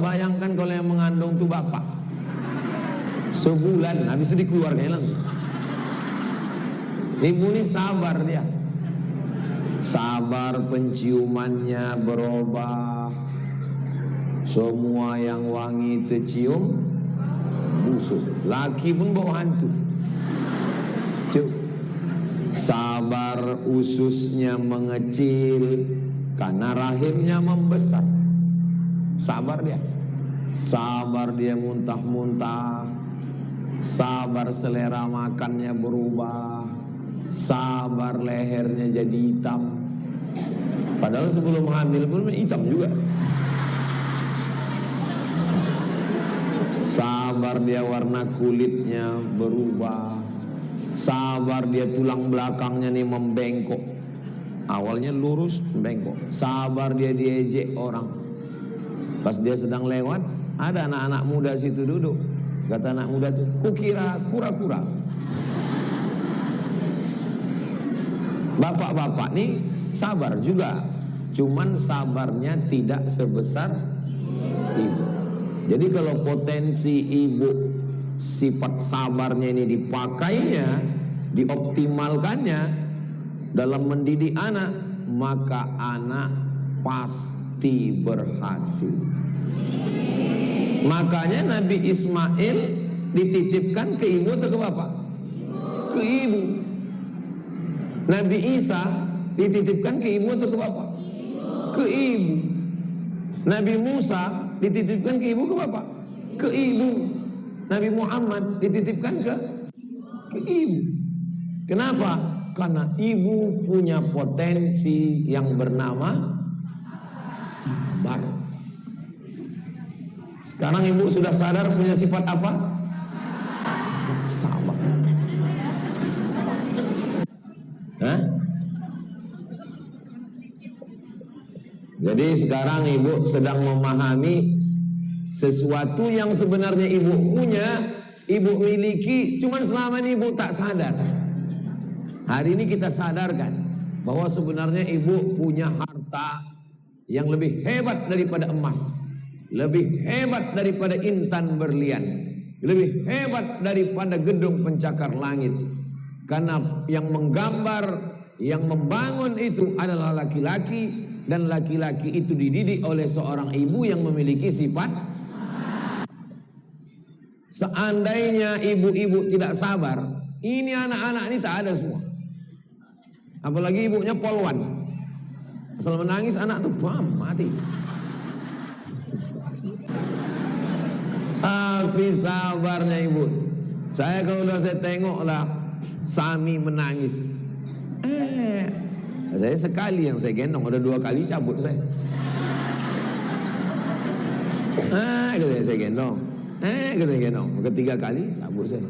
bayangkan kalau yang mengandung tuh bapak. Sebulan, habis itu dikeluarkan langsung. Ibu ini sabar dia. Sabar, penciumannya berubah. Semua yang wangi tercium busuk. Laki pun bau hantu. Sabar, ususnya mengecil karena rahimnya membesar. Sabar dia. Sabar dia muntah-muntah. Sabar selera makannya berubah. Sabar lehernya jadi hitam. Padahal sebelum hamil pun hitam juga. Sabar dia warna kulitnya berubah. Sabar dia tulang belakangnya nih membengkok. Awalnya lurus, membengkok. Sabar dia diejek orang. Pas dia sedang lewat, ada anak-anak muda situ duduk. Kata anak muda tuh, kukira kura-kura. Bapak-bapak nih sabar juga. Cuman sabarnya tidak sebesar ibu. Jadi kalau potensi ibu sifat sabarnya ini dipakainya, dioptimalkannya dalam mendidik anak, maka anak pasti berhasil. Makanya Nabi Ismail dititipkan ke ibu atau ke bapak? Ke ibu. Nabi Isa dititipkan ke ibu atau ke bapak? Ke ibu. Nabi Musa dititipkan ke ibu ke bapak? Ke ibu. Nabi Muhammad dititipkan ke ibu. Kenapa? Karena ibu punya potensi yang bernama sabar. Sekarang ibu sudah sadar punya sifat apa? Sifat sabar. Hah? Jadi sekarang ibu sedang memahami sesuatu yang sebenarnya ibu punya, ibu miliki, cuman selama ini ibu tak sadar. Hari ini kita sadarkan bahwa sebenarnya ibu punya harta yang lebih hebat daripada emas, lebih hebat daripada intan berlian, lebih hebat daripada gedung pencakar langit. Karena yang menggambar, yang membangun itu adalah laki-laki, dan laki-laki itu dididik oleh seorang ibu yang memiliki sifat. Seandainya ibu-ibu tidak sabar, ini anak-anak ini tak ada semua. Apalagi ibunya polwan. Asal menangis anak tuh bam, mati. Tapi sabarnya ibu. Saya kalau udah saya tengok lah Sami menangis. Saya sekali yang saya gendong, udah 2 kali cabut saya. Katanya saya gendong. Katanya gendong. Ketiga kali cabut saya.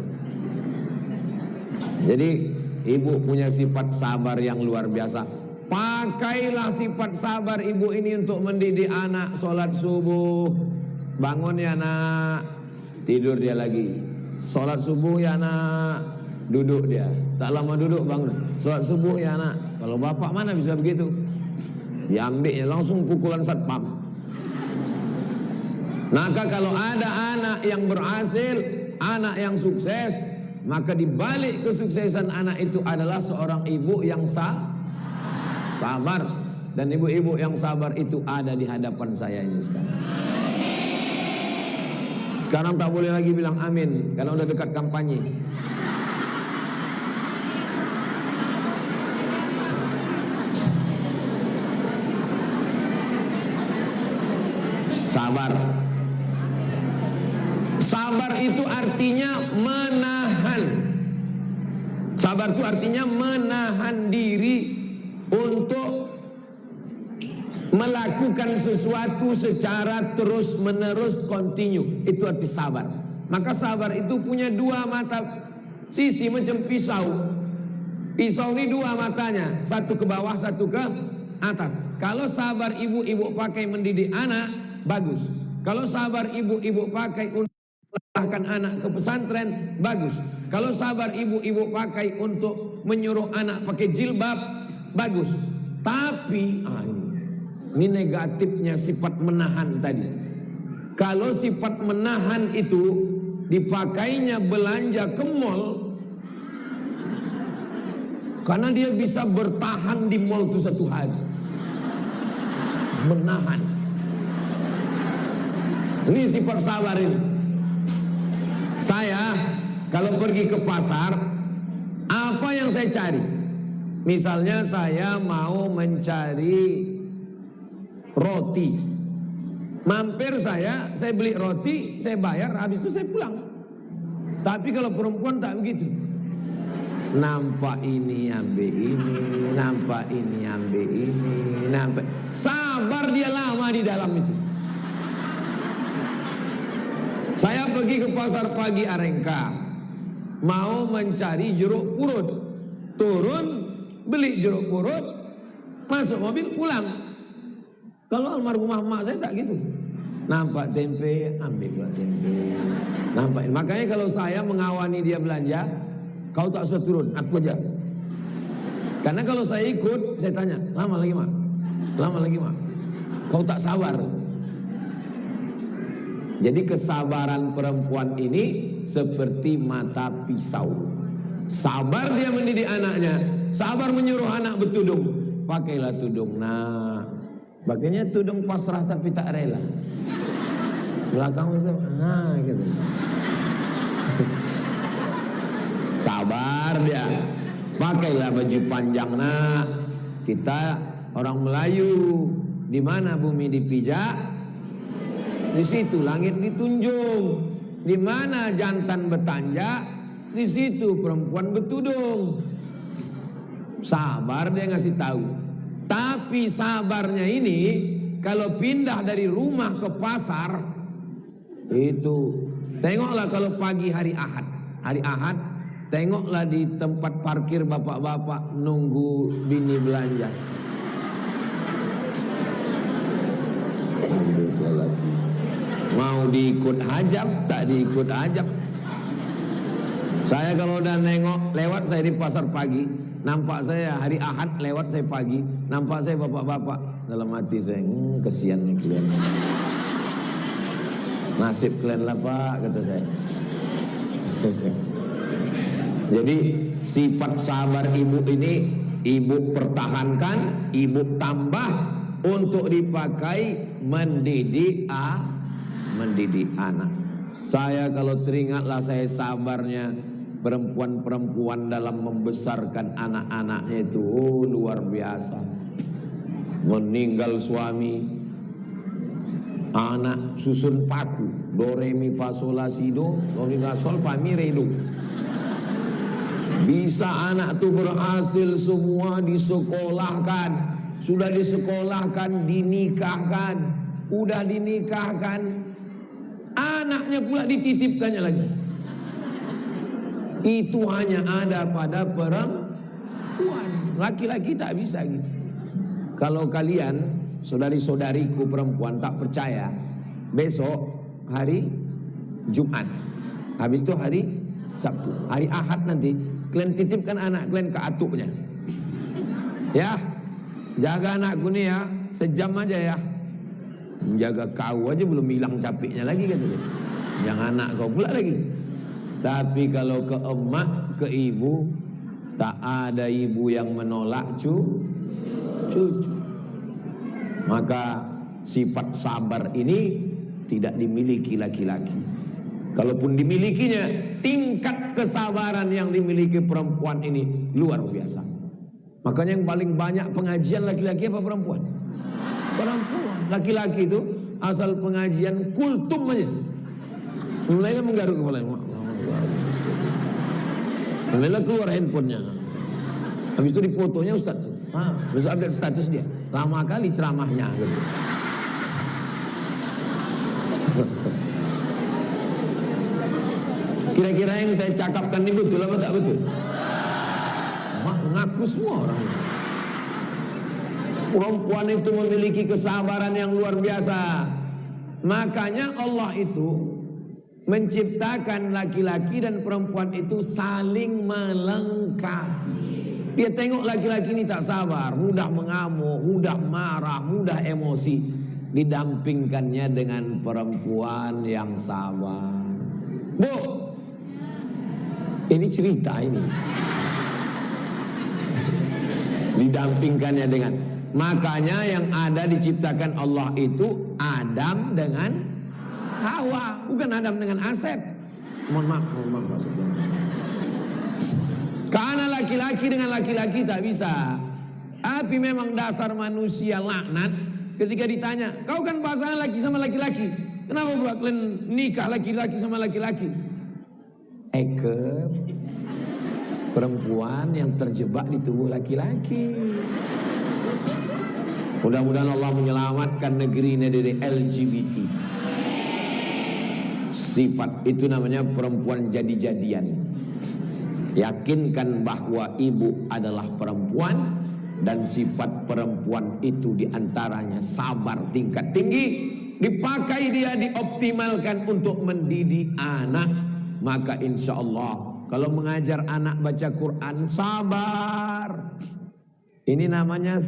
Jadi ibu punya sifat sabar yang luar biasa. Pakailah sifat sabar ibu ini untuk mendidik anak. Sholat subuh, bangun ya nak, tidur dia lagi. Sholat subuh ya nak, duduk dia. Tak lama duduk bangun. Sholat subuh ya nak. Kalau bapak mana bisa begitu? Diambilnya langsung pukulan satpam. Maka kalau ada anak yang berhasil, anak yang sukses, maka di balik kesuksesan anak itu adalah seorang ibu yang sabar. Dan ibu-ibu yang sabar itu ada di hadapan saya ini sekarang. Sekarang tak boleh lagi bilang amin karena udah dekat kampanye. Sabar. Sabar itu artinya menahan. Sabar itu artinya menahan diri untuk melakukan sesuatu secara terus menerus, continue. Itu arti sabar. Maka sabar itu punya 2 mata sisi macam pisau. Pisau ini 2 matanya, satu ke bawah, satu ke atas. Kalau sabar ibu-ibu pakai mendidik anak, bagus. Kalau sabar ibu-ibu pakai untuk melahirkan anak ke pesantren, bagus. Kalau sabar ibu-ibu pakai untuk menyuruh anak pakai jilbab, bagus. Tapi ini negatifnya sifat menahan tadi. Kalau sifat menahan itu dipakainya belanja ke mall, karena dia bisa bertahan di mall itu 1 hari. Menahan. Ini sifat sabar ini. Saya kalau pergi ke pasar, apa yang saya cari? Misalnya saya mau mencari roti. Mampir saya beli roti, saya bayar, habis itu saya pulang. Tapi kalau perempuan tak begitu. Nampak ini ambil ini, nampak ini ambil ini, nampak. Sabar dia lama di dalam itu. Saya pergi ke pasar pagi Arengka, mau mencari jeruk purut. Turun, beli jeruk purut, masuk mobil, pulang. Kalau almarhumah mak saya tak gitu. Nampak tempe, ambil pula tempe. Nampak. Makanya kalau saya mengawani dia belanja, kau tak usah turun, aku aja. Karena kalau saya ikut, saya tanya, lama lagi mak? Lama lagi mak? Kau tak sabar. Jadi kesabaran perempuan ini seperti mata pisau. Sabar dia mendidik anaknya, sabar menyuruh anak bertudung. Pakailah tudung. Nah, pakainya tudung pasrah tapi tak rela. Belakang itu, gitu. Sabar dia. Pakailah baju panjang. Nah, kita orang Melayu, di mana bumi dipijak, di situ langit ditunjung. Di mana jantan bertanjak, di situ perempuan bertudung. Sabar dia ngasih tahu. Tapi sabarnya ini kalau pindah dari rumah ke pasar, itu tengoklah kalau pagi hari Ahad, tengoklah di tempat parkir bapak-bapak nunggu bini belanja. Mau diikut hajab, tak diikut hajab. Saya kalau udah nengok lewat, saya di pasar pagi, nampak saya hari Ahad lewat saya pagi, nampak saya bapak-bapak, dalam hati saya, kesian nih kalian. Nasib kalian lah pak, kata saya. Jadi sifat sabar ibu ini ibu pertahankan, ibu tambah untuk dipakai mendidik anak. Saya kalau teringatlah saya sabarnya perempuan-perempuan dalam membesarkan anak-anaknya itu, luar biasa. Meninggal suami, anak susun paku, do re mi fa sol la si do mi fa sol fa mi re do. Bisa anak tuh berhasil semua disekolahkan, sudah disekolahkan, dinikahkan, udah dinikahkan, anaknya pula dititipkannya lagi. Itu hanya ada pada perempuan. Laki-laki tak bisa gitu. Kalau kalian saudari-saudariku perempuan tak percaya, besok hari Jumat, habis itu hari Sabtu, hari Ahad nanti kalian titipkan anak kalian ke atuknya. Ya, jaga anakku nih ya, sejam aja ya. Menjaga kau aja belum hilang capeknya lagi katanya. Yang anak kau pula lagi. Tapi kalau ke emak, ke ibu, tak ada ibu yang menolak cucu. Maka sifat sabar ini tidak dimiliki laki-laki. Kalaupun dimilikinya, tingkat kesabaran yang dimiliki perempuan ini luar biasa. Makanya yang paling banyak pengajian laki-laki apa perempuan? Perempuan. Laki-laki itu asal pengajian kultum aja, mulainya menggaruk kepala. Mulailah keluar handphonenya. Habis itu difotonya Ustaz tuh. Besok update status dia. Lama kali ceramahnya gitu. Kira-kira yang saya cakapkan ini betul apa tak betul? Ngaku semua orang. Perempuan itu memiliki kesabaran yang luar biasa. Makanya Allah itu menciptakan laki-laki dan perempuan itu saling melengkapi. Dia tengok laki-laki ini tak sabar, mudah mengamuk, mudah marah, mudah emosi. didampingkannya dengan perempuan yang sabar. Bu, ini cerita ini. Didampingkannya dengan, makanya yang ada diciptakan Allah itu Adam dengan Hawa, bukan Adam dengan Asep. Mohon maaf maksudnya. Karena laki-laki dengan laki-laki tak bisa. Tapi memang dasar manusia laknat ketika ditanya, kau kan pasangan laki sama laki-laki, kenapa pula kalian nikah laki-laki sama laki-laki? Perempuan yang terjebak di tubuh laki-laki. Mudah-mudahan Allah menyelamatkan negeri ini dari LGBT. Sifat itu namanya perempuan jadi-jadian. Yakinkan bahwa ibu adalah perempuan, dan sifat perempuan itu diantaranya sabar tingkat tinggi. Dipakai dia, dioptimalkan untuk mendidik anak. Maka insya Allah kalau mengajar anak baca Quran, sabar. Ini namanya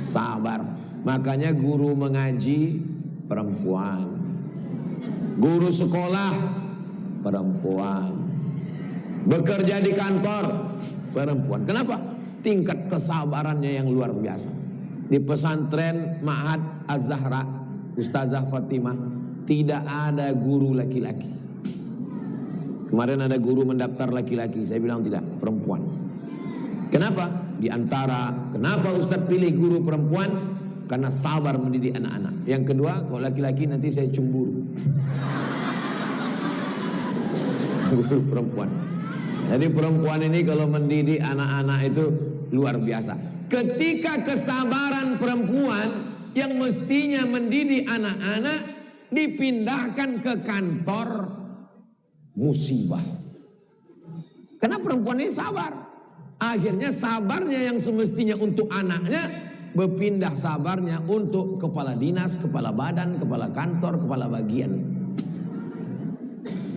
sabar. Makanya guru mengaji perempuan, guru sekolah perempuan, bekerja di kantor perempuan. Kenapa? Tingkat kesabarannya yang luar biasa. Di pesantren Ma'had Az-Zahra Ustazah Fatimah tidak ada guru laki-laki. Kemarin ada guru mendaftar laki-laki, saya bilang tidak, perempuan. Kenapa? Di antara kenapa Ustaz pilih guru perempuan? Karena sabar mendidik anak-anak. Yang kedua, kalau laki-laki nanti saya cemburu. Guru perempuan. Jadi perempuan ini kalau mendidik anak-anak itu luar biasa. Ketika kesabaran perempuan yang mestinya mendidik anak-anak dipindahkan ke kantor, musibah. Karena perempuan ini sabar. Akhirnya sabarnya yang semestinya untuk anaknya berpindah sabarnya untuk kepala dinas, kepala badan, kepala kantor, kepala bagian.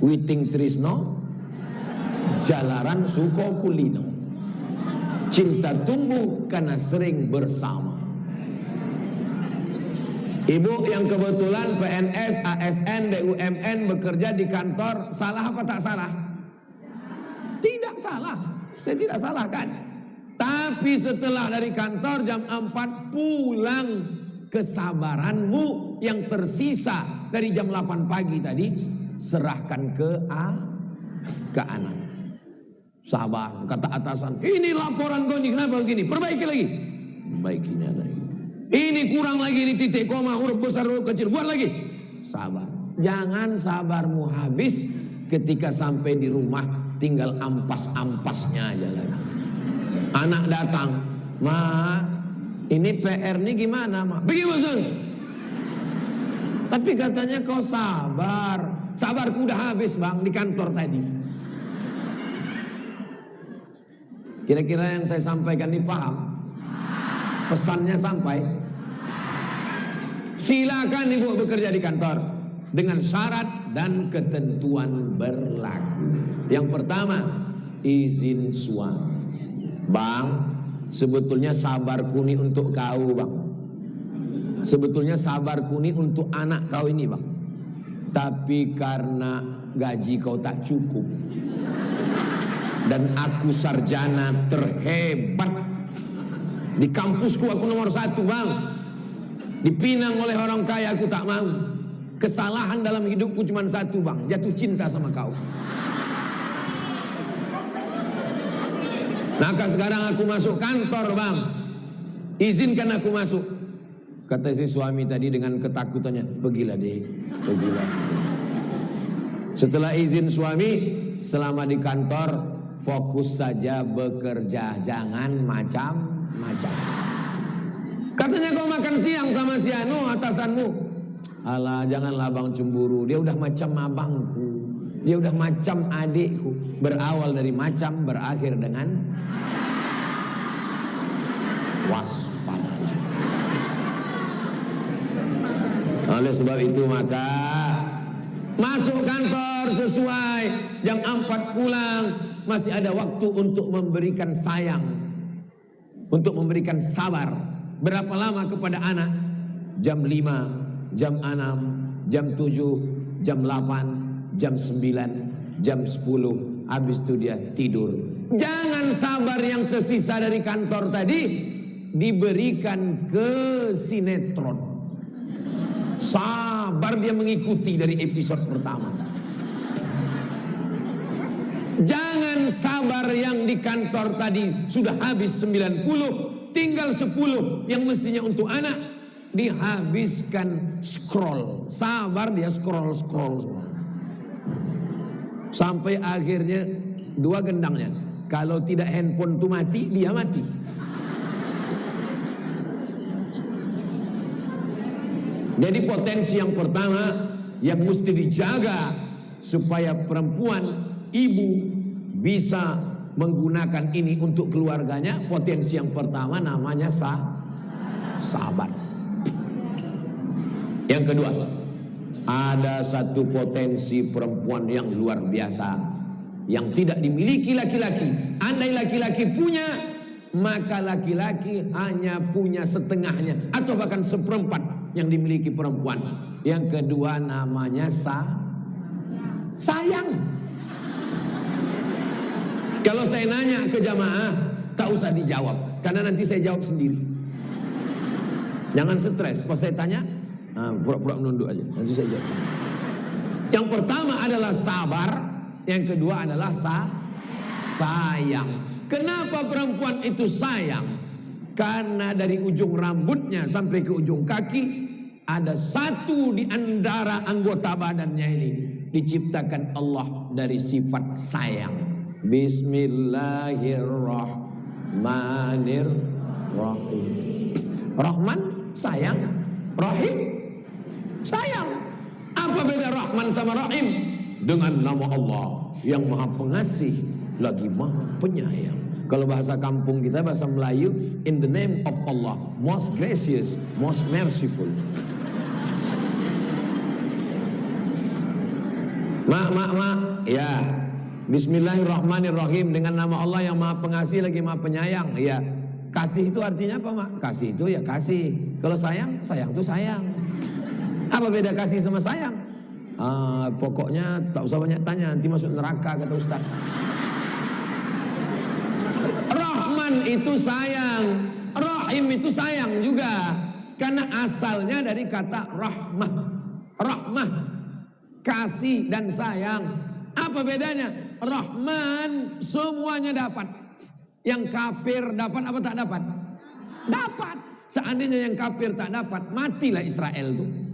Witing Trisno, jalaran suko kulino. Cinta tumbuh karena sering bersama. Ibu yang kebetulan PNS, ASN, BUMN bekerja di kantor, salah apa tak salah? Tidak salah. Saya tidak salahkan. Tapi setelah dari kantor jam 4 pulang, kesabaranmu yang tersisa dari jam 8 pagi tadi serahkan ke anak. Sabar, kata atasan, ini laporan kau ini kenapa begini? Perbaiki lagi. Perbaikinya lagi. Ini kurang lagi, ini titik koma, huruf besar, huruf kecil, buat lagi. Sabar. Jangan sabarmu habis ketika sampai di rumah tinggal ampas-ampasnya aja lagi. Anak datang, Ma, ini PR ini gimana, Ma? Begini. Tapi katanya kau sabar. Sabarku udah habis, Bang, di kantor tadi. Kira-kira yang saya sampaikan ini paham? Pesannya sampai? Silakan ibu bekerja di kantor dengan syarat dan ketentuan berlaku. Yang pertama, izin suami. Bang, sebetulnya sabarku ini untuk kau, Bang. Sebetulnya sabarku ini untuk anak kau ini, Bang. Tapi karena gaji kau tak cukup dan aku sarjana terhebat di kampusku, aku nomor 1, Bang. Dipinang oleh orang kaya, aku tak mau. Kesalahan dalam hidupku cuma 1, Bang, jatuh cinta sama kau. Maka sekarang aku masuk kantor, Bang. Izinkan aku masuk. Kata si suami tadi dengan ketakutannya, pergilah dek, pergilah. Setelah izin suami, selama di kantor fokus saja bekerja, jangan macam-macam. Katanya kau makan siang sama si Anu, atasanmu. Alah, janganlah Bang cemburu, dia udah macam abangku, dia udah macam adikku. Berawal dari macam, berakhir dengan waspada. Oleh sebab itu maka masuk kantor sesuai jam 4 pulang, masih ada waktu untuk memberikan sayang. untuk memberikan sabar. Berapa lama kepada anak? Jam 5, jam 6, jam 7, jam 8, jam 9, jam 10. Habis itu dia tidur. Jangan sabar yang tersisa dari kantor tadi diberikan ke sinetron. Sabar dia mengikuti dari episode pertama. Jangan sabar yang di kantor tadi sudah habis 90, tinggal 10 yang mestinya untuk anak, dihabiskan scroll. Sabar dia scroll. Sampai akhirnya dua gendangnya. Kalau tidak handphone itu mati, dia mati. Jadi potensi yang pertama yang mesti dijaga supaya perempuan, ibu bisa menggunakan ini untuk keluarganya. Potensi yang pertama namanya sabar. Yang kedua, ada satu potensi perempuan yang luar biasa yang tidak dimiliki laki-laki. Andai laki-laki punya, maka laki-laki hanya punya setengahnya atau bahkan seperempat yang dimiliki perempuan. Yang kedua namanya sayang. Kalau saya nanya ke jamaah, tak usah dijawab, karena nanti saya jawab sendiri. Jangan stres, pas saya tanya, pura-pura menunduk aja, nanti saya jawab. Yang pertama adalah sabar, yang kedua adalah sayang. Kenapa perempuan itu sayang? Karena dari ujung rambutnya sampai ke ujung kaki ada satu di antara anggota badannya ini diciptakan Allah dari sifat sayang. Bismillahirrahmanirrahim. Rahman sayang, Rahim sayang. Apa beda Rahman sama Rahim? Dengan nama Allah yang Maha Pengasih lagi Maha Penyayang. Kalau bahasa kampung kita, bahasa Melayu, in the name of Allah, most gracious, most merciful. Ya, Bismillahirrahmanirrahim, dengan nama Allah yang Maha Pengasih lagi Maha Penyayang. Ya, kasih itu artinya apa, Mak? Kasih itu ya kasih. Kalau sayang, sayang itu sayang. Apa beda kasih sama sayang? Pokoknya tak usah banyak tanya, nanti masuk neraka kata Ustaz. Rahman itu sayang, Rahim itu sayang juga, karena asalnya dari kata rahmah. Rahmah, kasih dan sayang. Apa bedanya? Rahman semuanya dapat. Yang kafir dapat apa tak dapat? Dapat. Seandainya yang kafir tak dapat, matilah Israel tuh.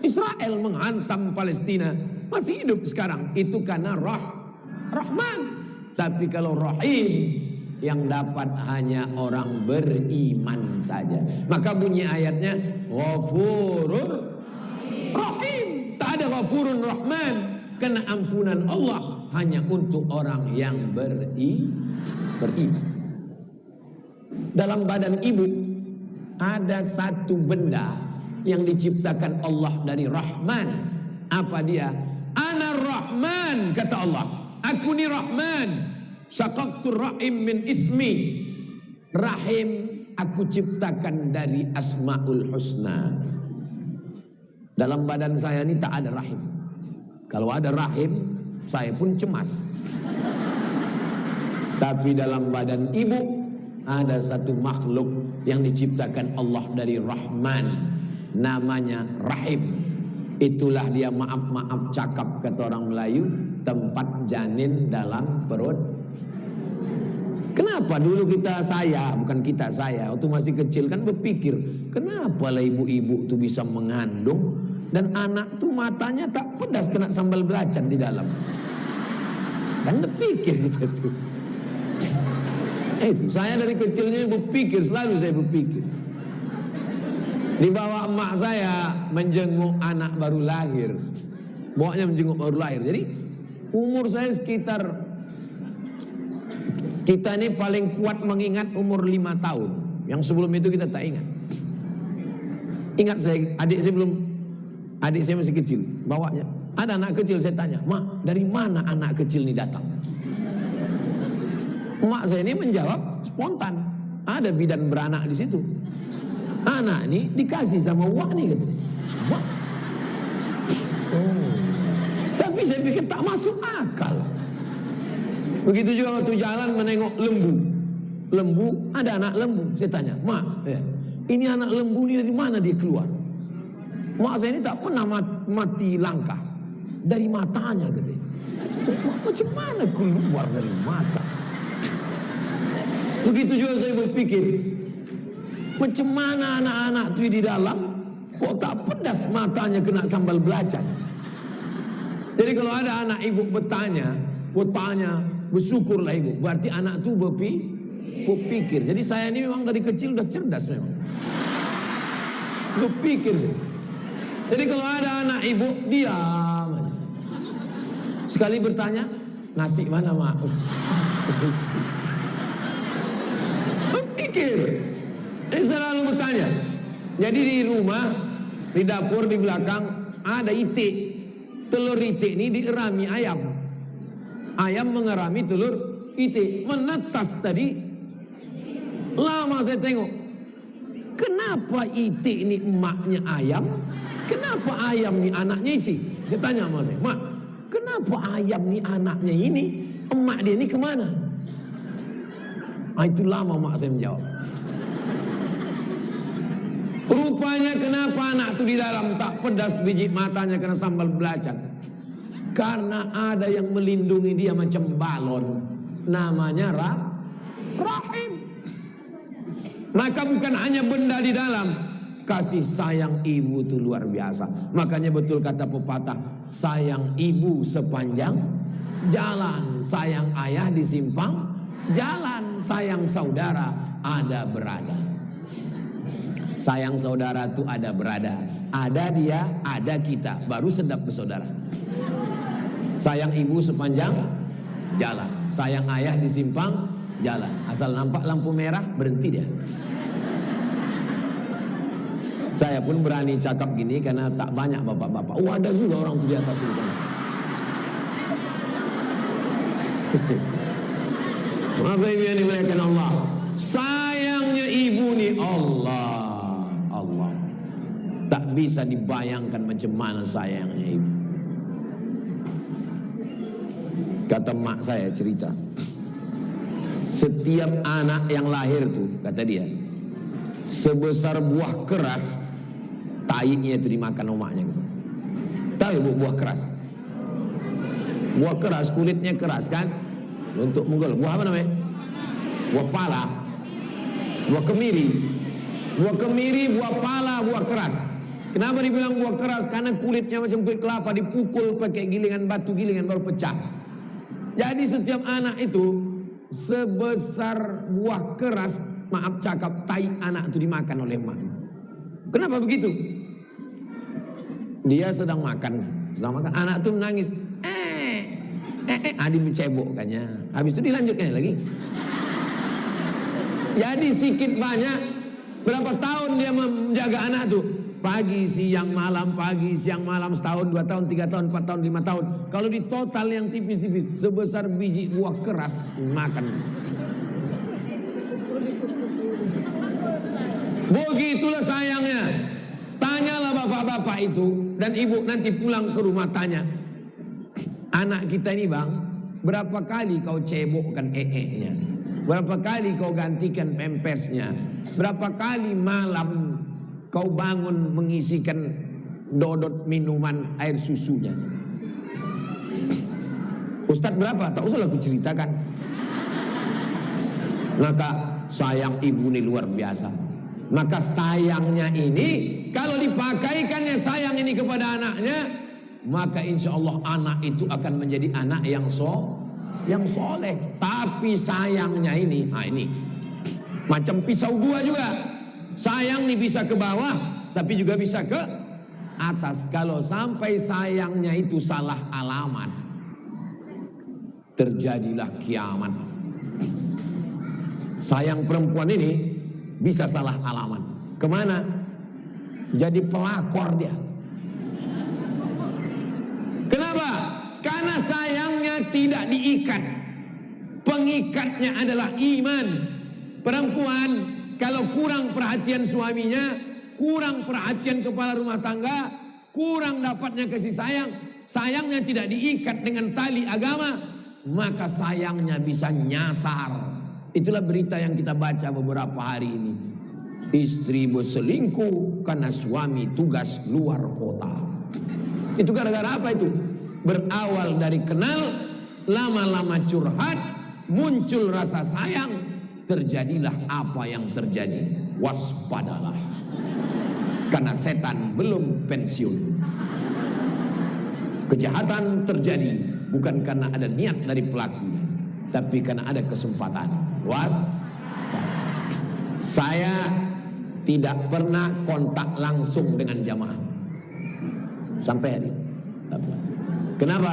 Israel menghantam Palestina, masih hidup sekarang. Itu karena Rahman. Tapi kalau Rahim, yang dapat hanya orang beriman saja. Maka bunyi ayatnya Ghafurur Rahim. Tak ada Ghafurun Rahman, karena ampunan Allah hanya untuk orang yang beriman. Dalam badan ibu ada satu benda yang diciptakan Allah dari Rahman. Apa dia? Ana Rahman, kata Allah. Aku ni Rahman. Syaqaqtur rahim min ismi. Rahim aku ciptakan dari Asmaul Husna. Dalam badan saya ini tak ada rahim. Kalau ada rahim, saya pun cemas. Tapi dalam badan ibu ada satu makhluk yang diciptakan Allah dari Rahman, namanya Rahim. Itulah dia, maaf cakap kata orang Melayu, tempat janin dalam perut. Kenapa dulu saya waktu masih kecil kan berpikir, kenapa lah ibu-ibu tuh bisa mengandung dan anak tuh matanya tak pedas kena sambal belacan di dalam. Kan berpikir gitu tuh. Itu saya dari kecilnya berpikir, selalu saya berpikir. Dibawa emak saya menjenguk anak baru lahir. Bawanya menjenguk baru lahir. Jadi umur saya sekitar, kita ini paling kuat mengingat umur 5 tahun. Yang sebelum itu kita tak ingat. Ingat saya, adik saya masih kecil, bawanya. Ada anak kecil, saya tanya, "Mak, dari mana anak kecil ini datang?" Emak saya ini menjawab spontan, ada bidan beranak di situ. Anak nih dikasih sama Wak nih katanya. Wak. Tapi saya pikir tak masuk akal. Begitu juga waktu jalan menengok lembu. Lembu, ada anak lembu. Saya tanya, Mak, ini anak lembu ini dari mana dia keluar? Mak saya ini tak pernah mati langkah. Dari matanya katanya. Macam mana keluar dari mata? Begitu juga saya berpikir, macam mana anak-anak itu di dalam kok tak pedas matanya kena sambal belacan. Jadi kalau ada anak ibu bertanya, bersyukurlah ibu. Berarti anak itu berpikir. Jadi saya ini memang dari kecil udah cerdas memang. Berpikir sih. Jadi kalau ada anak ibu diam. Sekali bertanya, nasi mana mak? Berpikir. Selalu bertanya. Jadi di rumah, di dapur di belakang ada itik. Telur itik ini dierami ayam. Ayam mengerami telur itik. Menetas tadi. Lama saya tengok. Kenapa itik ini emaknya ayam? Kenapa ayam ini anaknya itik? Saya tanya sama saya, Mak, kenapa ayam ini anaknya ini? Emak dia ini kemana? Itu lama mak saya menjawab. Rupanya kenapa anak itu di dalam tak pedas biji matanya kena sambal belacan? Karena ada yang melindungi dia macam balon. Namanya rahim. Maka bukan hanya benda di dalam. Kasih sayang ibu itu luar biasa. Makanya betul kata pepatah, sayang ibu sepanjang jalan, sayang ayah di simpang jalan, sayang saudara ada berada. Sayang saudara itu ada berada. Ada dia, ada kita. Baru sedap bersaudara. Sayang ibu sepanjang jalan. Sayang ayah di simpang jalan. Asal nampak lampu merah, berhenti dia. Saya pun berani cakap gini karena tak banyak bapak-bapak. Oh, ada juga orang tuh di atas itu. Maaf ibu yang dimuliakan Allah. Sayangnya ibu nih Allah. Tak bisa dibayangkan macam mana sayangnya ibu. Kata mak saya cerita, setiap anak yang lahir tuh, kata dia, sebesar buah keras, taiknya itu dimakan omaknya. Tahu ibu buah keras? Buah keras, kulitnya keras kan? Untuk menggol. Buah apa namanya? Buah pala. Buah kemiri. Buah kemiri, buah pala, buah keras. Kenapa dibilang buah keras? Karena kulitnya macam kulit kelapa, dipukul pakai gilingan batu, gilingan baru pecah. Jadi setiap anak itu sebesar buah keras, maaf cakap, tai anak itu dimakan oleh emak. Kenapa begitu? Dia sedang makan, anak itu menangis. Dicebokkannya. Habis itu dilanjutkan lagi. Jadi sedikit banyak, berapa tahun dia menjaga anak itu? Pagi, siang, malam, setahun, 2 tahun, 3 tahun, 4 tahun, 5 tahun. Kalau di total yang tipis-tipis, sebesar biji buah keras, makan. Begitulah sayangnya. Tanyalah bapak-bapak itu dan ibu nanti pulang ke rumah tanya. Anak kita ini bang, berapa kali kau cebokkan nya? Berapa kali kau gantikan pempesnya? Berapa kali malam kau bangun mengisikan dodot minuman air susunya? Ustadz berapa? Tak usah aku ceritakan. Maka sayang ibu ini luar biasa. Maka sayangnya ini, kalau dipakaikannya sayang ini kepada anaknya, maka insya Allah anak itu akan menjadi anak yang soleh. Tapi sayangnya ini, ini macam pisau dua juga. Sayang nih bisa ke bawah, tapi juga bisa ke atas. Kalau sampai sayangnya itu salah alamat, terjadilah kiamat. Sayang perempuan ini bisa salah alamat. Kemana? Jadi pelakor dia. Kenapa? Karena sayangnya tidak diikat. Pengikatnya adalah iman. Perempuan kalau kurang perhatian suaminya, kurang perhatian kepala rumah tangga, kurang dapatnya kasih sayang, sayangnya tidak diikat dengan tali agama, maka sayangnya bisa nyasar. Itulah berita yang kita baca beberapa hari ini. Istri berselingkuh karena suami tugas luar kota. Itu gara-gara apa itu? Berawal dari kenal, lama-lama curhat, muncul rasa sayang, terjadilah apa yang terjadi. Waspadalah, karena setan belum pensiun. Kejahatan terjadi bukan karena ada niat dari pelakunya, tapi karena ada kesempatan. Saya tidak pernah kontak langsung dengan jamaah sampai hari ini. Kenapa?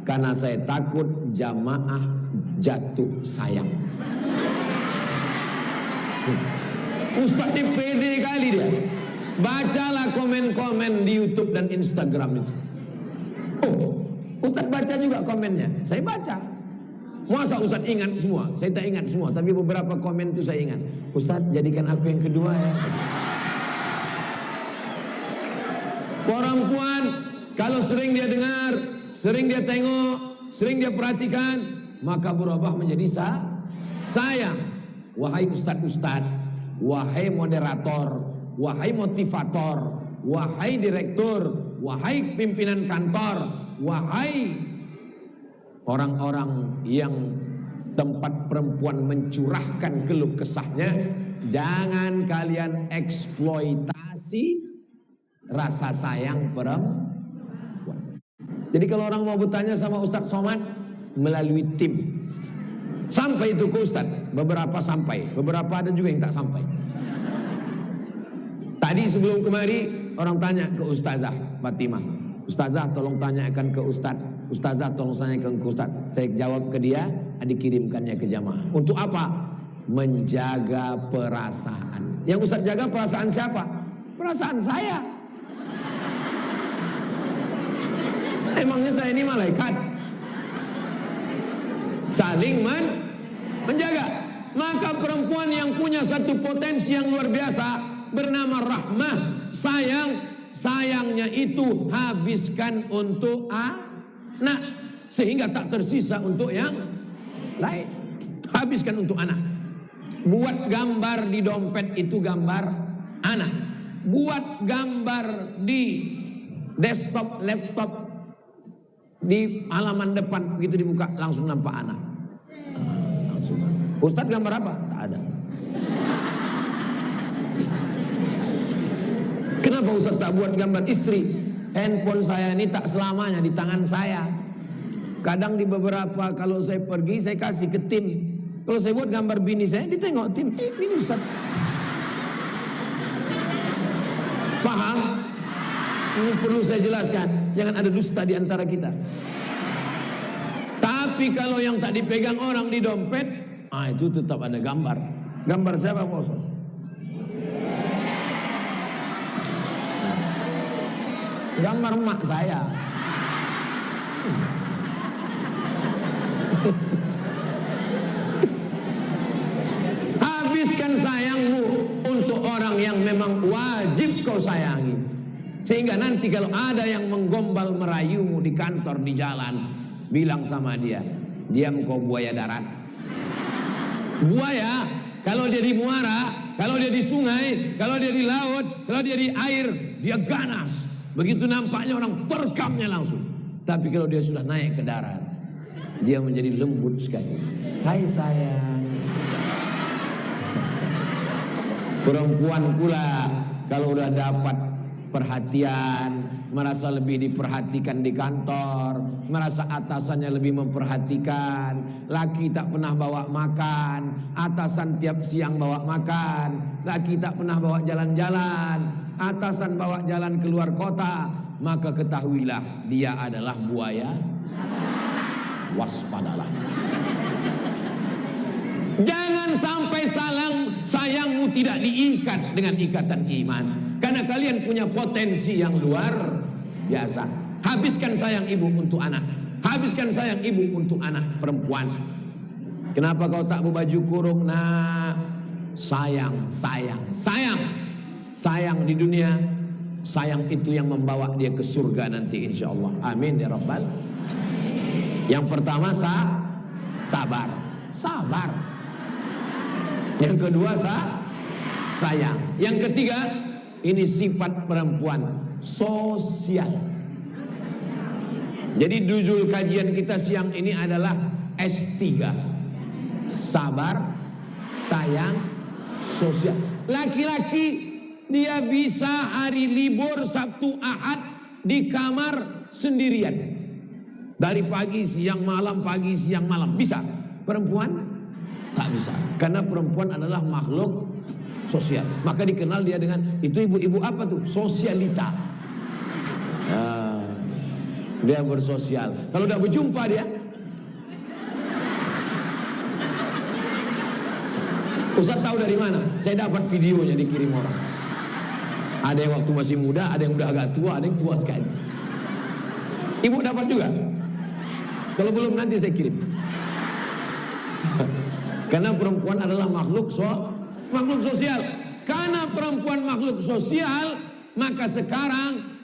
Karena saya takut jamaah jatuh sayang. Ustaz ini pede kali dia. Bacalah komen-komen di YouTube dan Instagram itu. Oh, Ustaz baca juga komennya. Saya baca. Masa Ustaz ingat semua? Saya tak ingat semua, tapi beberapa komen itu saya ingat. Ustaz, jadikan aku yang kedua ya. Perempuan kalau sering dia dengar, sering dia tengok, sering dia perhatikan, maka berubah menjadi sayang. Wahai ustaz-ustaz, wahai moderator, wahai motivator, wahai direktur, wahai pimpinan kantor, wahai orang-orang yang tempat perempuan mencurahkan keluh kesahnya, jangan kalian eksploitasi rasa sayang perempuan. Jadi kalau orang mau bertanya sama Ustaz Somad melalui tim, sampai itu ke Ustaz, beberapa sampai, beberapa ada juga yang tak sampai. Tadi sebelum kemari orang tanya ke Ustazah Fatimah, Ustazah tolong tanyakan ke Ustaz, Ustazah tolong tanyakan ke Ustaz. Saya jawab ke dia, dikirimkannya ke jamaah. Untuk apa? Menjaga perasaan. Yang Ustaz jaga perasaan siapa? Perasaan saya. Emangnya saya ini malaikat? Saling menjaga. Maka perempuan yang punya satu potensi yang luar biasa bernama rahmah, sayang, sayangnya itu habiskan untuk anak sehingga tak tersisa untuk yang lain. Habiskan untuk anak. Buat gambar di dompet itu gambar anak. Buat gambar di desktop, laptop, di halaman depan begitu dibuka langsung nampak anak. Langsung. Ustadz gambar apa? Tak ada. Kenapa Ustadz tak buat gambar istri? Handphone saya ini tak selamanya di tangan saya. Kadang di beberapa kalau saya pergi saya kasih ke tim. Kalau saya buat gambar bini saya ditengok tim. Ini Ustadz. Paham? Ini perlu saya jelaskan. Jangan ada dusta di antara kita. Tapi kalau yang tak dipegang orang di dompet, itu tetap ada gambar. Gambar siapa bos? Gambar mak saya. Habiskan sayangmu untuk orang yang memang wajib kau sayangi. Sehingga nanti kalau ada yang menggombal merayumu di kantor, di jalan, bilang sama dia, diam kau buaya darat. Buaya, kalau dia di muara, kalau dia di sungai, kalau dia di laut, kalau dia di air, dia ganas. Begitu nampaknya orang terkamnya langsung. Tapi kalau dia sudah naik ke darat, dia menjadi lembut sekali. Hai sayang. Perempuan pula kalau udah dapat perhatian, merasa lebih diperhatikan di kantor, merasa atasannya lebih memperhatikan, laki tak pernah bawa makan, atasan tiap siang bawa makan, laki tak pernah bawa jalan-jalan, atasan bawa jalan keluar kota, maka ketahuilah dia adalah buaya. Waspadalah. Jangan sampai sayangmu tidak diikat dengan ikatan iman. Karena kalian punya potensi yang luar biasa. Habiskan sayang ibu untuk anak. Habiskan sayang ibu untuk anak perempuan. Kenapa kau tak berbaju kurung nak? sayang, sayang, sayang. Sayang di dunia, sayang itu yang membawa dia ke surga nanti insya Allah. Amin ya Rabbal. Yang pertama sabar, sabar. Yang kedua sayang. Yang ketiga, ini sifat perempuan, sosial. Jadi judul kajian kita siang ini adalah S3. Sabar, sayang, sosial. Laki-laki dia bisa hari libur Sabtu Ahad di kamar sendirian. Dari pagi siang malam, pagi siang malam. Bisa. Perempuan tak bisa. Karena perempuan adalah makhluk sosial. Maka dikenal dia dengan, itu ibu-ibu apa tuh? Sosialita. Dia bersosial. Kalau udah berjumpa dia, Ustaz tahu dari mana? Saya dapat videonya dikirim orang. Ada yang waktu masih muda, ada yang udah agak tua, ada yang tua sekali. Ibu dapat juga? Kalau belum nanti saya kirim. Karena perempuan adalah makhluk sosial. Karena perempuan makhluk sosial, maka sekarang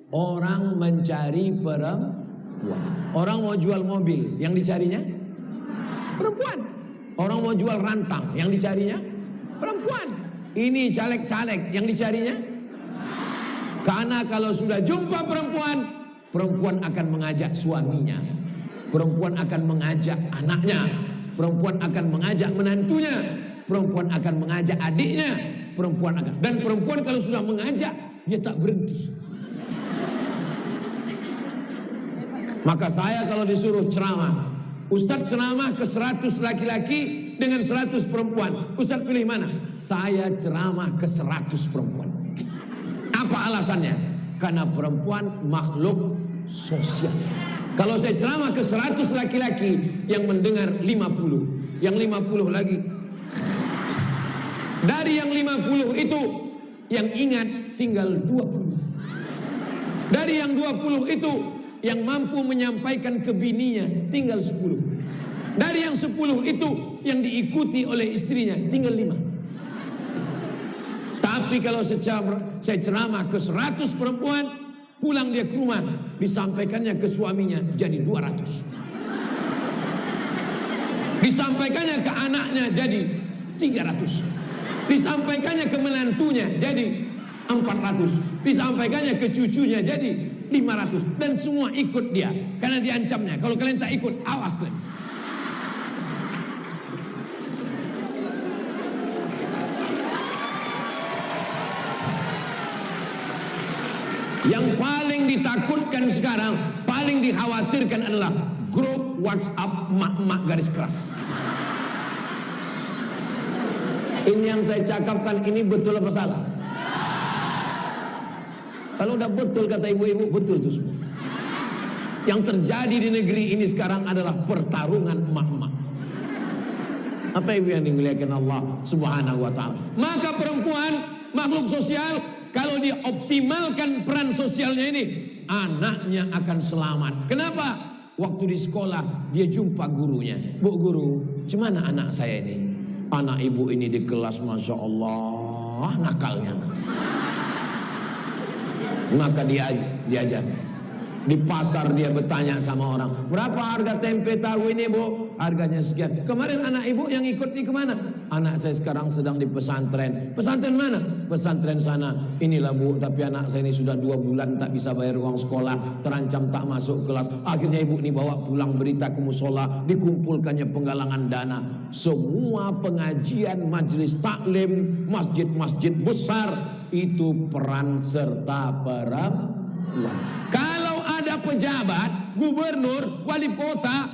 orang mencari perempuan. Orang mau jual mobil, yang dicarinya perempuan. Orang mau jual rantang, yang dicarinya perempuan. Ini caleg-caleg, yang dicarinya. Karena kalau sudah jumpa perempuan, perempuan akan mengajak suaminya, perempuan akan mengajak anaknya, perempuan akan mengajak menantunya, perempuan akan mengajak adiknya, perempuan akan. Dan perempuan kalau sudah mengajak, dia tak berhenti. Maka saya kalau disuruh ceramah, Ustadz ceramah ke 100 laki-laki dengan 100 perempuan. Ustadz pilih mana? Saya ceramah ke 100 perempuan. Apa alasannya? Karena perempuan makhluk sosial. Kalau saya ceramah ke 100 laki-laki, yang mendengar 50, yang 50 lagi. Dari yang 50 itu, yang ingat tinggal 20. Dari yang 20 itu, yang mampu menyampaikan ke bininya tinggal 10. Dari yang 10 itu, yang diikuti oleh istrinya tinggal 5. Tapi kalau saya ceramah ke 100 perempuan, pulang dia ke rumah, disampaikannya ke suaminya jadi 200. Disampaikannya ke anaknya jadi 300. Disampaikannya ke menantunya jadi 400. Disampaikannya ke cucunya jadi 500. Dan semua ikut dia. Karena diancamnya, kalau kalian tak ikut, awas kalian. Yang paling ditakutkan sekarang, paling dikhawatirkan adalah grup WhatsApp mak-mak garis keras. Ini yang saya cakapkan, ini betul apa salah? Kalau udah betul kata ibu-ibu, betul itu semua. Yang terjadi di negeri ini sekarang adalah pertarungan emak-emak. Apa ibu yang dimuliakan Allah Subhanahu wa ta'ala? Maka perempuan makhluk sosial, kalau dia optimalkan peran sosialnya ini, anaknya akan selamat. Kenapa? Waktu di sekolah dia jumpa gurunya. Bu guru, gimana anak saya ini? Anak ibu ini di kelas Masya Allah nakalnya. Maka dia diajar. Di pasar dia bertanya sama orang, berapa harga tempe tahu ini bu? Harganya sekian. Kemarin anak ibu yang ikut ini kemana? Anak saya sekarang sedang di pesantren. Pesantren mana? Pesantren sana. Inilah bu, tapi anak saya ini sudah 2 bulan tak bisa bayar uang sekolah, terancam tak masuk kelas. Akhirnya ibu ini bawa pulang berita ke musola, dikumpulkannya penggalangan dana. Semua pengajian, majelis taklim, masjid-masjid besar, itu peran serta perempuan. Kalau ada pejabat, gubernur, wali kota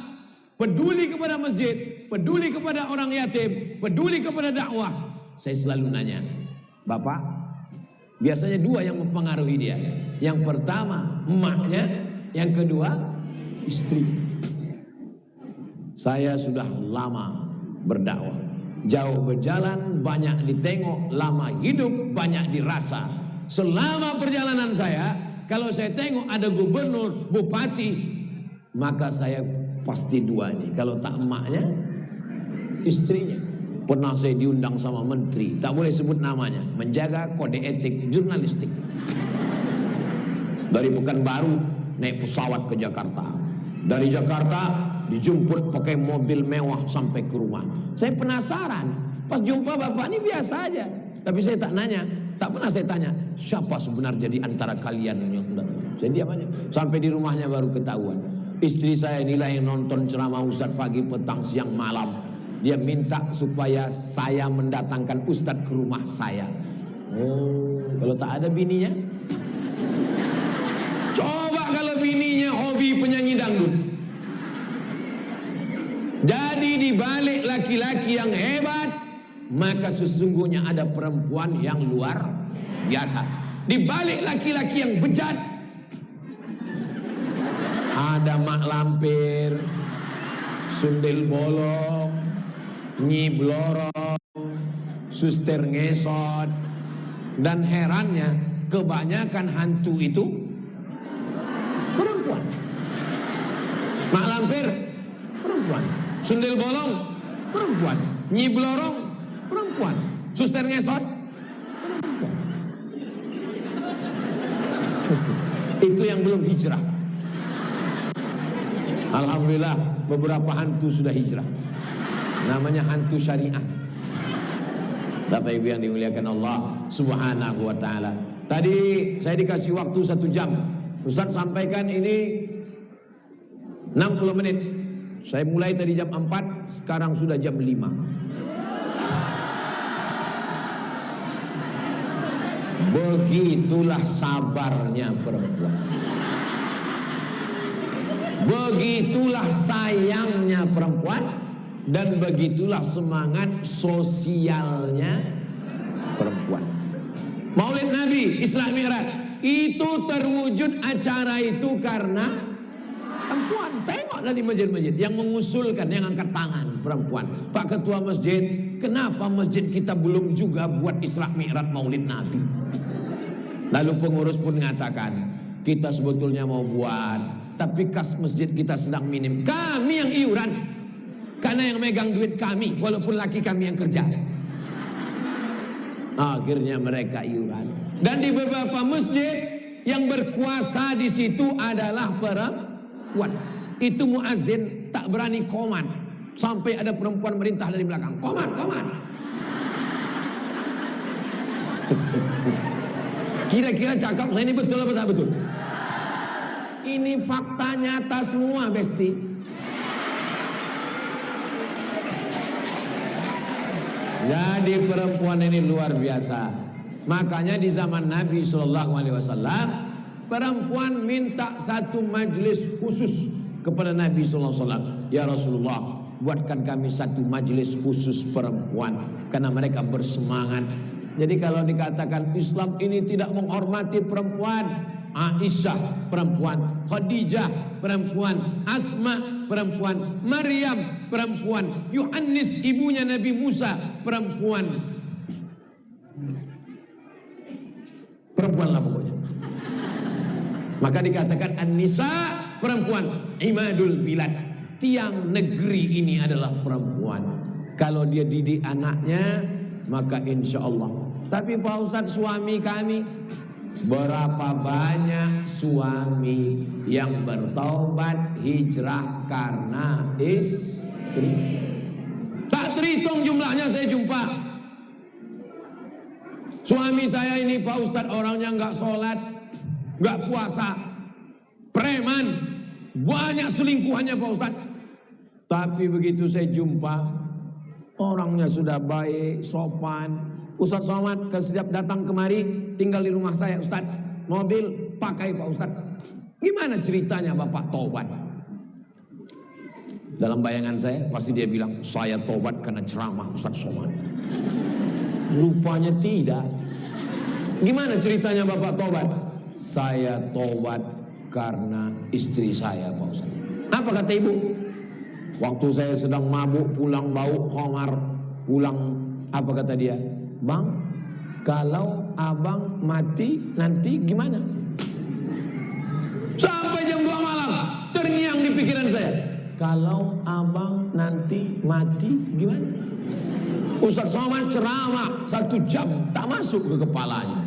peduli kepada masjid, peduli kepada orang yatim, peduli kepada dakwah, saya selalu nanya, Bapak, biasanya 2 yang mempengaruhi dia. Yang pertama emaknya, yang kedua istri. Saya sudah lama berdakwah, jauh berjalan, banyak ditengok, lama hidup, banyak dirasa. Selama perjalanan saya, kalau saya tengok ada gubernur, bupati, maka saya pasti 2 nih. Kalau tak emaknya, istrinya. Pernah saya diundang sama menteri, tak boleh sebut namanya, menjaga kode etik jurnalistik. Dari Pekanbaru naik pesawat ke Jakarta. Dari Jakarta dijemput pakai mobil mewah sampai ke rumah. Saya penasaran, pas jumpa bapak ini biasa aja. Tapi saya tak nanya, tak pernah saya tanya, siapa sebenarnya di antara kalian yang saya diam aja. Sampai di rumahnya baru ketahuan. Istri saya inilah yang nonton ceramah Ustadz pagi, petang, siang, malam. Dia minta supaya saya mendatangkan Ustadz ke rumah saya. Oh, kalau tak ada bininya? Coba kalau bininya hobi penyanyi dangdut. Jadi di balik laki-laki yang hebat, maka sesungguhnya ada perempuan yang luar biasa. Di balik laki-laki yang bejat, ada mak lampir, sundel bolong, nyi blorong, suster ngesot, dan herannya kebanyakan hantu itu perempuan. Mak lampir perempuan, sundel bolong perempuan, nyi blorong perempuan, suster ngesot perempuan. Itu yang belum hijrah. Alhamdulillah beberapa hantu sudah hijrah. Namanya hantu syariah. Bapak Ibu yang dimuliakan Allah Subhanahu wa ta'ala. Tadi saya dikasih waktu 1 jam. Ustaz sampaikan ini 60 menit. Saya mulai tadi jam 4, sekarang sudah jam 5. Begitulah sabarnya perempuan. Begitulah sayangnya perempuan. Dan begitulah semangat sosialnya perempuan. Maulid Nabi, Isra Mi'raj, itu terwujud acara itu karena perempuan. Tengoklah di masjid-masjid yang mengusulkan, yang angkat tangan perempuan. Pak Ketua Masjid, kenapa masjid kita belum juga buat Isra Mi'raj Maulid Nabi? Lalu pengurus pun mengatakan, kita sebetulnya mau buat, tapi kas masjid kita sedang minim. Kami yang iuran, karena yang megang duit kami, walaupun laki kami yang kerja. Akhirnya mereka iuran. Dan di beberapa masjid yang berkuasa di situ adalah perempuan. Itu muazin tak berani koman, sampai ada perempuan merintah dari belakang, koman, koman. Kira-kira cakap saya ini betul apa tak betul? Ini fakta nyata semua, Besti. Jadi perempuan ini luar biasa. Makanya di zaman Nabi SAW, perempuan minta satu majelis khusus kepada Nabi SAW. Ya Rasulullah, buatkan kami satu majelis khusus perempuan, karena mereka bersemangat. Jadi kalau dikatakan Islam ini tidak menghormati perempuan, Aisyah perempuan, Khadijah perempuan, Asma perempuan, Maryam perempuan, Yohanes ibunya Nabi Musa perempuan. Perempuanlah pokoknya. Maka dikatakan An-Nisa perempuan, Imadul Bilad, tiang negeri ini adalah perempuan. Kalau dia didik anaknya, maka insya Allah. Tapi Pak Ustadz, suami kami, berapa banyak suami yang bertaubat hijrah karena istri? Tak terhitung jumlahnya. Saya jumpa suami saya ini, Pak Ustadz, orangnya nggak sholat, nggak puasa, preman, banyak selingkuhannya Pak Ustadz. Tapi begitu saya jumpa, orangnya sudah baik, sopan. Ustadz Somad setiap datang kemari tinggal di rumah saya, Ustadz, mobil pakai Pak Ustadz. Gimana ceritanya Bapak taubat? Dalam bayangan saya pasti dia bilang, saya taubat karena ceramah Ustadz Somad. Rupanya tidak. Gimana ceritanya Bapak taubat? Saya taubat karena istri saya Pak Ustadz. Apa kata ibu? Waktu saya sedang mabuk, pulang bau khamar, pulang, apa kata dia? Bang, kalau abang mati nanti gimana? Sampai jam 2 malam terngiang di pikiran saya. kalau abang nanti mati gimana? Ustaz Somad ceramah 1 jam tak masuk ke kepalanya.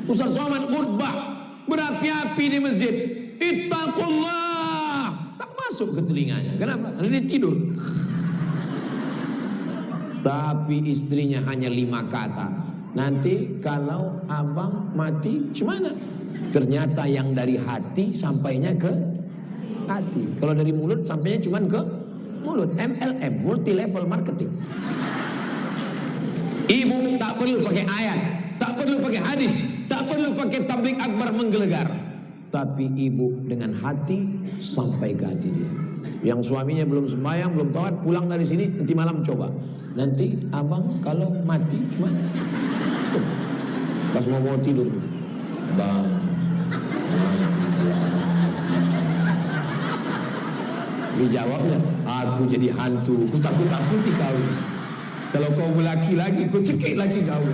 Ustaz Somad khutbah berapi-api di masjid, ittaqullah, tak masuk ke telinganya. Kenapa? Karena dia tidur. Tapi istrinya hanya 5 kata. Nanti kalau abang mati gimana? Ternyata yang dari hati sampainya ke hati. Kalau dari mulut sampainya cuma ke mulut. MLM, multi level marketing. Ibu tak perlu pakai ayat, tak perlu pakai hadis, tak perlu pakai tabligh akbar menggelegar. Tapi ibu dengan hati sampai ke hati dia. Yang suaminya belum sembahyang, belum tawat, pulang dari sini nanti malam coba. Nanti abang kalau mati gimana? Pas mau tidur, bang. Dijawabnya, aku jadi hantu, ku takut-takuti kau. Kalau kau berlaki lagi, ku cekik lagi kau.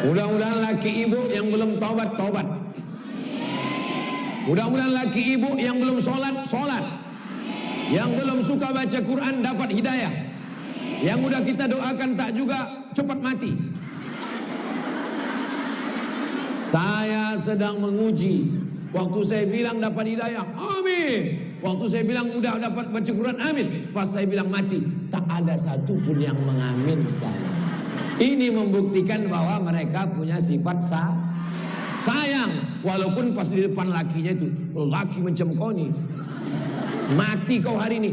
Mudah-mudahan laki ibu yang belum taubat, taubat. Mudah-mudahan laki ibu yang belum sholat, sholat. Yang belum suka baca Quran dapat hidayah. Yang udah kita doakan tak juga cepat mati. Saya sedang menguji. Waktu saya bilang dapat hidayah, amin. Waktu saya bilang udah dapat baca Quran, amin. Pas saya bilang mati, tak ada satu pun yang mengaminkan. Ini membuktikan bahwa mereka punya sifat sayang. Walaupun pas di depan lakinya itu, laki macam kau nih, mati kau hari ini,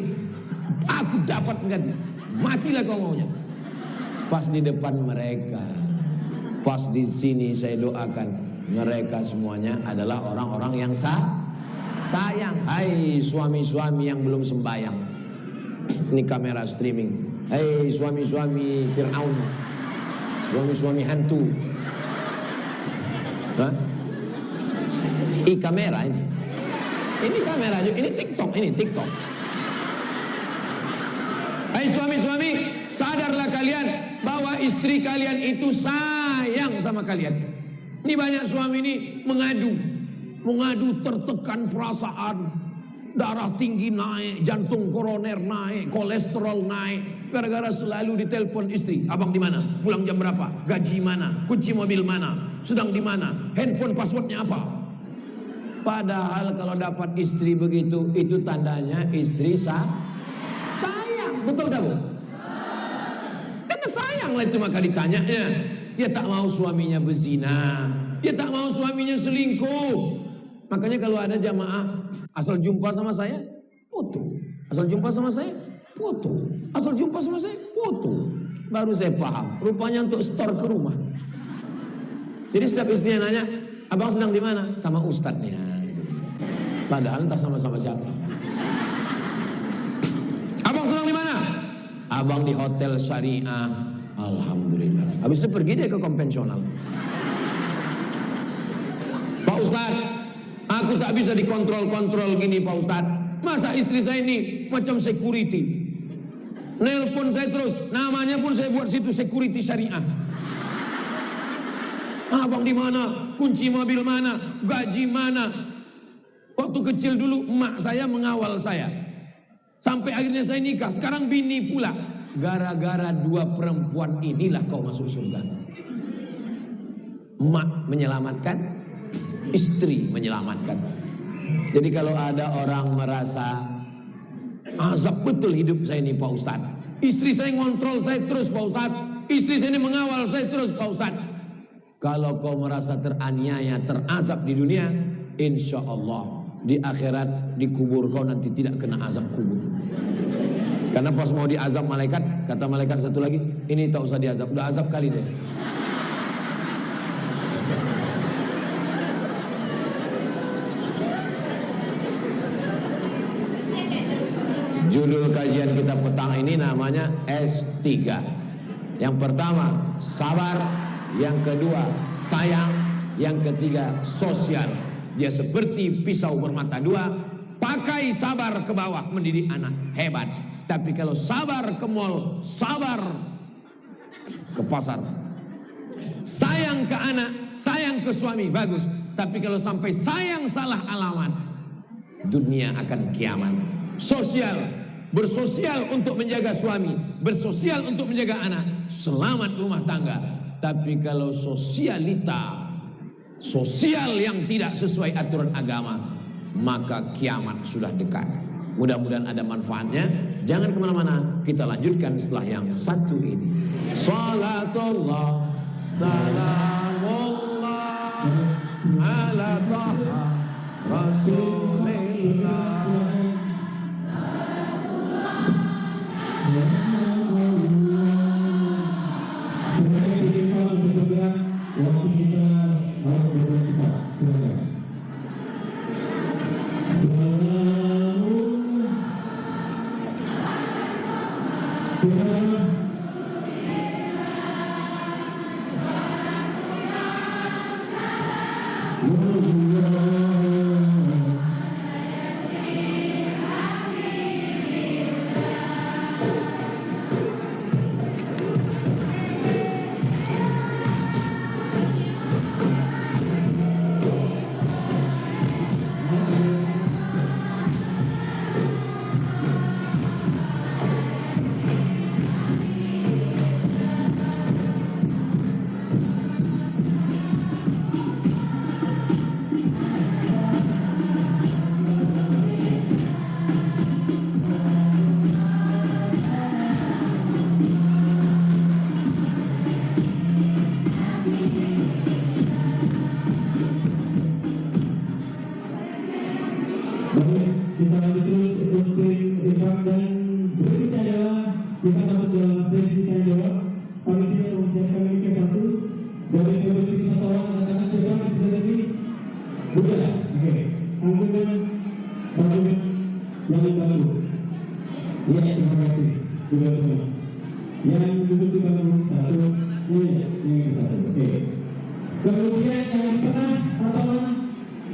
aku dapat mengganti. Matilah kau maunya. Pas di depan mereka, pas di sini saya doakan. Mereka semuanya adalah orang-orang yang sayang. Hai suami-suami yang belum sembahyang. Ini kamera streaming. Hai suami-suami Fir'aun, suami-suami hantu. Hah? Kamera ini. Ini kamera juga. Ini TikTok. Ini TikTok. Hai suami-suami, sadarlah kalian bahwa istri kalian itu sayang sama kalian. Ini banyak suami ini mengadu tertekan perasaan, darah tinggi naik, jantung koroner naik, kolesterol naik, gara-gara selalu ditelepon istri. Abang di mana? Pulang jam berapa? Gaji mana? Kunci mobil mana? Sedang di mana? Handphone passwordnya apa? Padahal kalau dapat istri begitu, itu tandanya istri sayang. Betul tak, Bu? Karena sayang lah itu maka ditanyanya. Dia tak mau suaminya berzina, dia tak mau suaminya selingkuh. Makanya kalau ada jamaah asal jumpa sama saya, foto. Asal jumpa sama saya, foto. Asal jumpa sama saya, foto. Baru saya paham, rupanya untuk store ke rumah. Jadi setiap istrinya nanya, abang sedang di mana? Sama ustadznya. Padahal entah sama-sama siapa. Abang sedang di mana? Abang di hotel syariah. Alhamdulillah. Habis itu pergi dia ke konvensional. Pak Ustadz, aku tak bisa dikontrol-kontrol gini Pak Ustadz. Masa istri saya ini macam security. Nelpon saya terus, namanya pun saya buat situ security syariah. Abang di mana? Kunci mobil mana? Gaji mana? Waktu kecil dulu emak saya mengawal saya. Sampai akhirnya saya nikah. Sekarang bini pula. Gara-gara 2 perempuan inilah kau masuk surga. Emak menyelamatkan, istri menyelamatkan. Jadi kalau ada orang merasa azab betul hidup saya ini Pak Ustadz, istri saya ngontrol saya terus Pak Ustadz, istri saya ini mengawal saya terus Pak Ustadz. Kalau kau merasa teraniaya, terazab di dunia, insya Allah di akhirat di kubur kau nanti tidak kena azab kubur. Karena pas mau diazab malaikat, kata malaikat satu lagi, ini tak usah diazab, udah azab kali deh. Judul kajian kita petang ini namanya S3. Yang pertama sabar, yang kedua sayang, yang ketiga sosial. Dia seperti pisau bermata dua, pakai sabar ke bawah mendidik anak, hebat. Tapi kalau sabar ke mall, sabar ke pasar. Sayang ke anak, sayang ke suami, bagus. Tapi kalau sampai sayang salah alamat, dunia akan kiamat. Sosial, bersosial untuk menjaga suami, bersosial untuk menjaga anak, selamat rumah tangga. Tapi kalau sosialita, sosial yang tidak sesuai aturan agama, maka kiamat sudah dekat. Mudah-mudahan ada manfaatnya. Jangan kemana-mana, kita lanjutkan setelah yang satu ini. Salatullah, salamullah ala taha Rasulillah. Waktu kita harus bergerak cepat. Silakan. Kita terus untuk Irfan dan berikutnya adalah kita masuk dalam sesi tanya jawab. Panitia mempersiapkan mic satu dari produksi seseorang katakan coba masih sesi. Sudah, oke. Anggunan yang baru. Ya, terima kasih. Sudah terus. Yang duduk di bangku satu, ini satu. Oke. Kemudian yang di tengah satu orang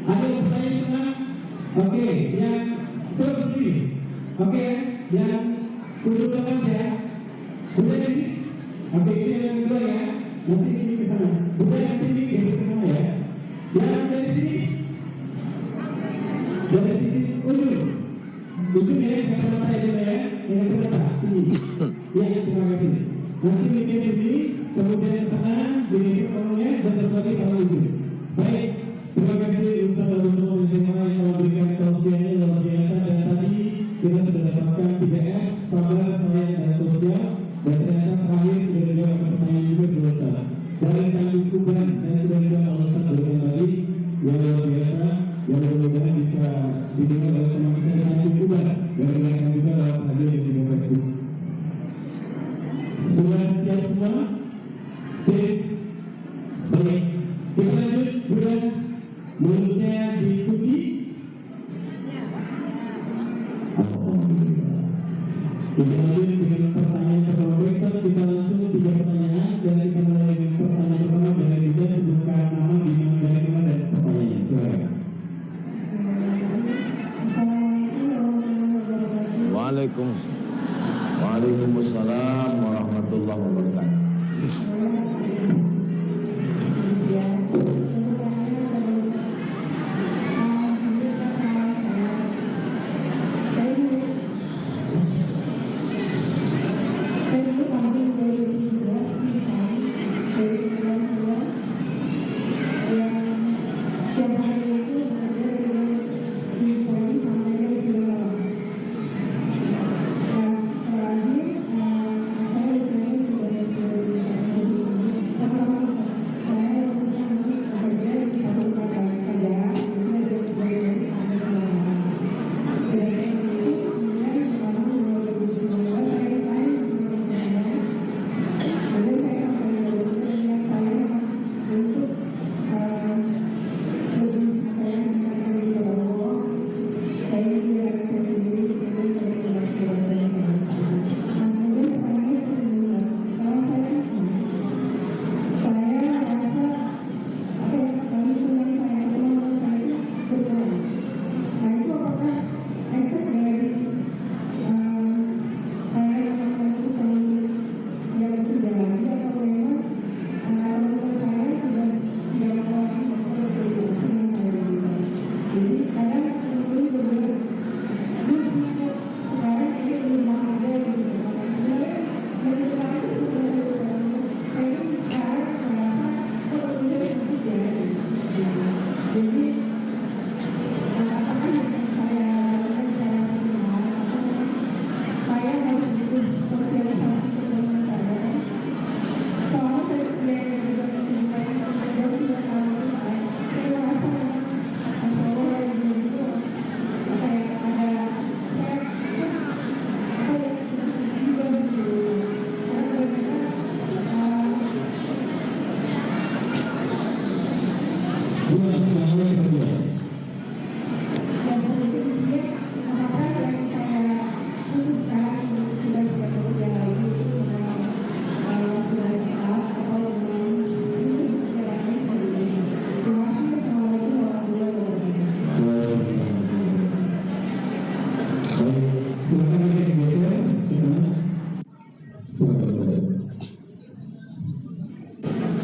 ada yang bertanya di tengah. Oke, yang berdiri. Oke, yang duduk depan ya. Udah ini. Oke, ini yang kedua ya. Nanti ini ke sana. Udah nanti ini ke sana ya. Yang dari sini. Dari sisi ujung. Ujung ya, yang sama aja ya. Yang sebelah ini. Ya, terima kasih. Nanti ini ke sini, kemudian yang tengah, diisi semuanya dan terbagi kalau ujung. Baik. Terima kasih Ustaz Abu Sumul Zisma yang memberikan tausiahnya luar biasa. Dan tadi kita sudah dapatkan 3S, sabar, sayang, dan sosial. Dan ternyata terakhir sudah dijawab pertanyaan juga Ustaz. Dari tanggung kuban dan sudah dijawab oleh Ustaz Abu Sumul tadi yang luar biasa, yang mudah-mudahan bisa didengar oleh teman kita di tanggung kuban dan dengarkan juga lewat radio dan di Facebook. Sudah siap semua? Baik. Kita lanjut, bukan mulutnya dikunci. Kita lanjut dengan pertanyaan pertama. Besok kita langsung 3 pertanyaan dan kita mulai dengan pertanyaan pertama dari kita sebutkan nama, di mana, dari mana dan pertanyaannya. Silakan. Waalaikumsalam warahmatullahi wabarakatuh.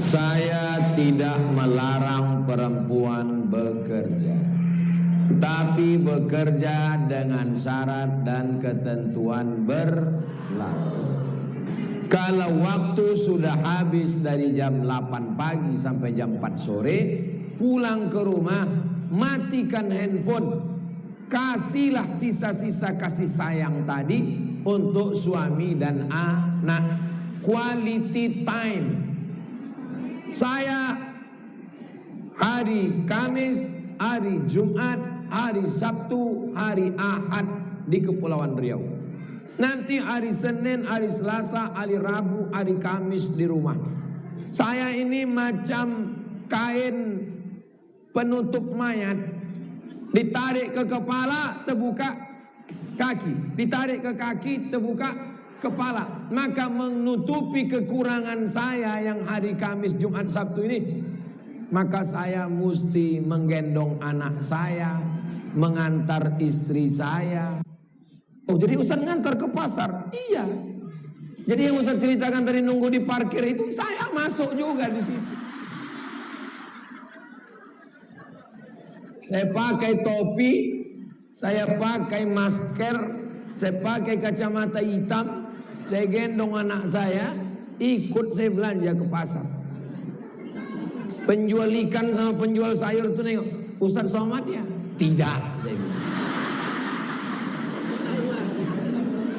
Saya tidak melarang perempuan bekerja, tapi bekerja dengan syarat dan ketentuan berlaku. Kalau waktu sudah habis dari jam 8 pagi sampai jam 4 sore, pulang ke rumah, matikan handphone, kasihlah sisa-sisa kasih sayang tadi untuk suami dan anak. Quality time. Saya hari Kamis, hari Jumat, hari Sabtu, hari Ahad di Kepulauan Riau. Nanti hari Senin, hari Selasa, hari Rabu, hari Kamis di rumah. Saya ini macam kain penutup mayat, ditarik ke kepala, terbuka kaki, ditarik ke kaki, terbuka kepala. Maka menutupi kekurangan saya yang hari Kamis, Jumat, Sabtu ini, maka saya mesti menggendong anak saya, mengantar istri saya. Oh, jadi Ustaz ngantar ke pasar? Iya. Jadi yang Ustaz ceritakan tadi nunggu di parkir itu, saya masuk juga di situ. Saya pakai topi, saya pakai masker, saya pakai kacamata hitam, saya gendong anak saya, ikut saya belanja ke pasar. Penjual ikan sama penjual sayur tuh nengok, Ustaz Somad ya? Tidak, saya bilang.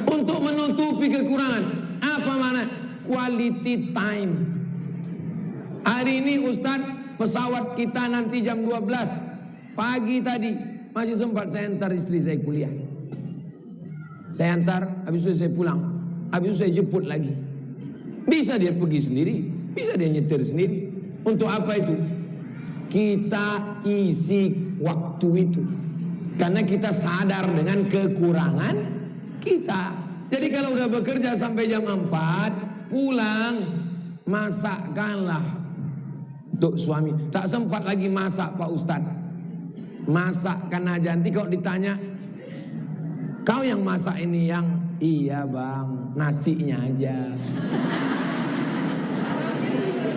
Untuk menutupi kekurangan. Apa mana? Quality time. Hari ini Ustaz, pesawat kita nanti jam 12 pagi tadi. Masih sempat saya antar istri saya kuliah. Saya antar, habis itu saya pulang. Habis itu saya jemput lagi. Bisa dia pergi sendiri, bisa dia nyetir sendiri. Untuk apa itu? Kita isi waktu itu. Karena kita sadar dengan kekurangan kita. Jadi kalau udah bekerja sampai jam 4, pulang, masakkanlah untuk suami. Tak sempat lagi masak Pak Ustadz. Masakkan aja. Nanti kalau ditanya, kau yang masak ini? Yang iya bang, nasinya aja.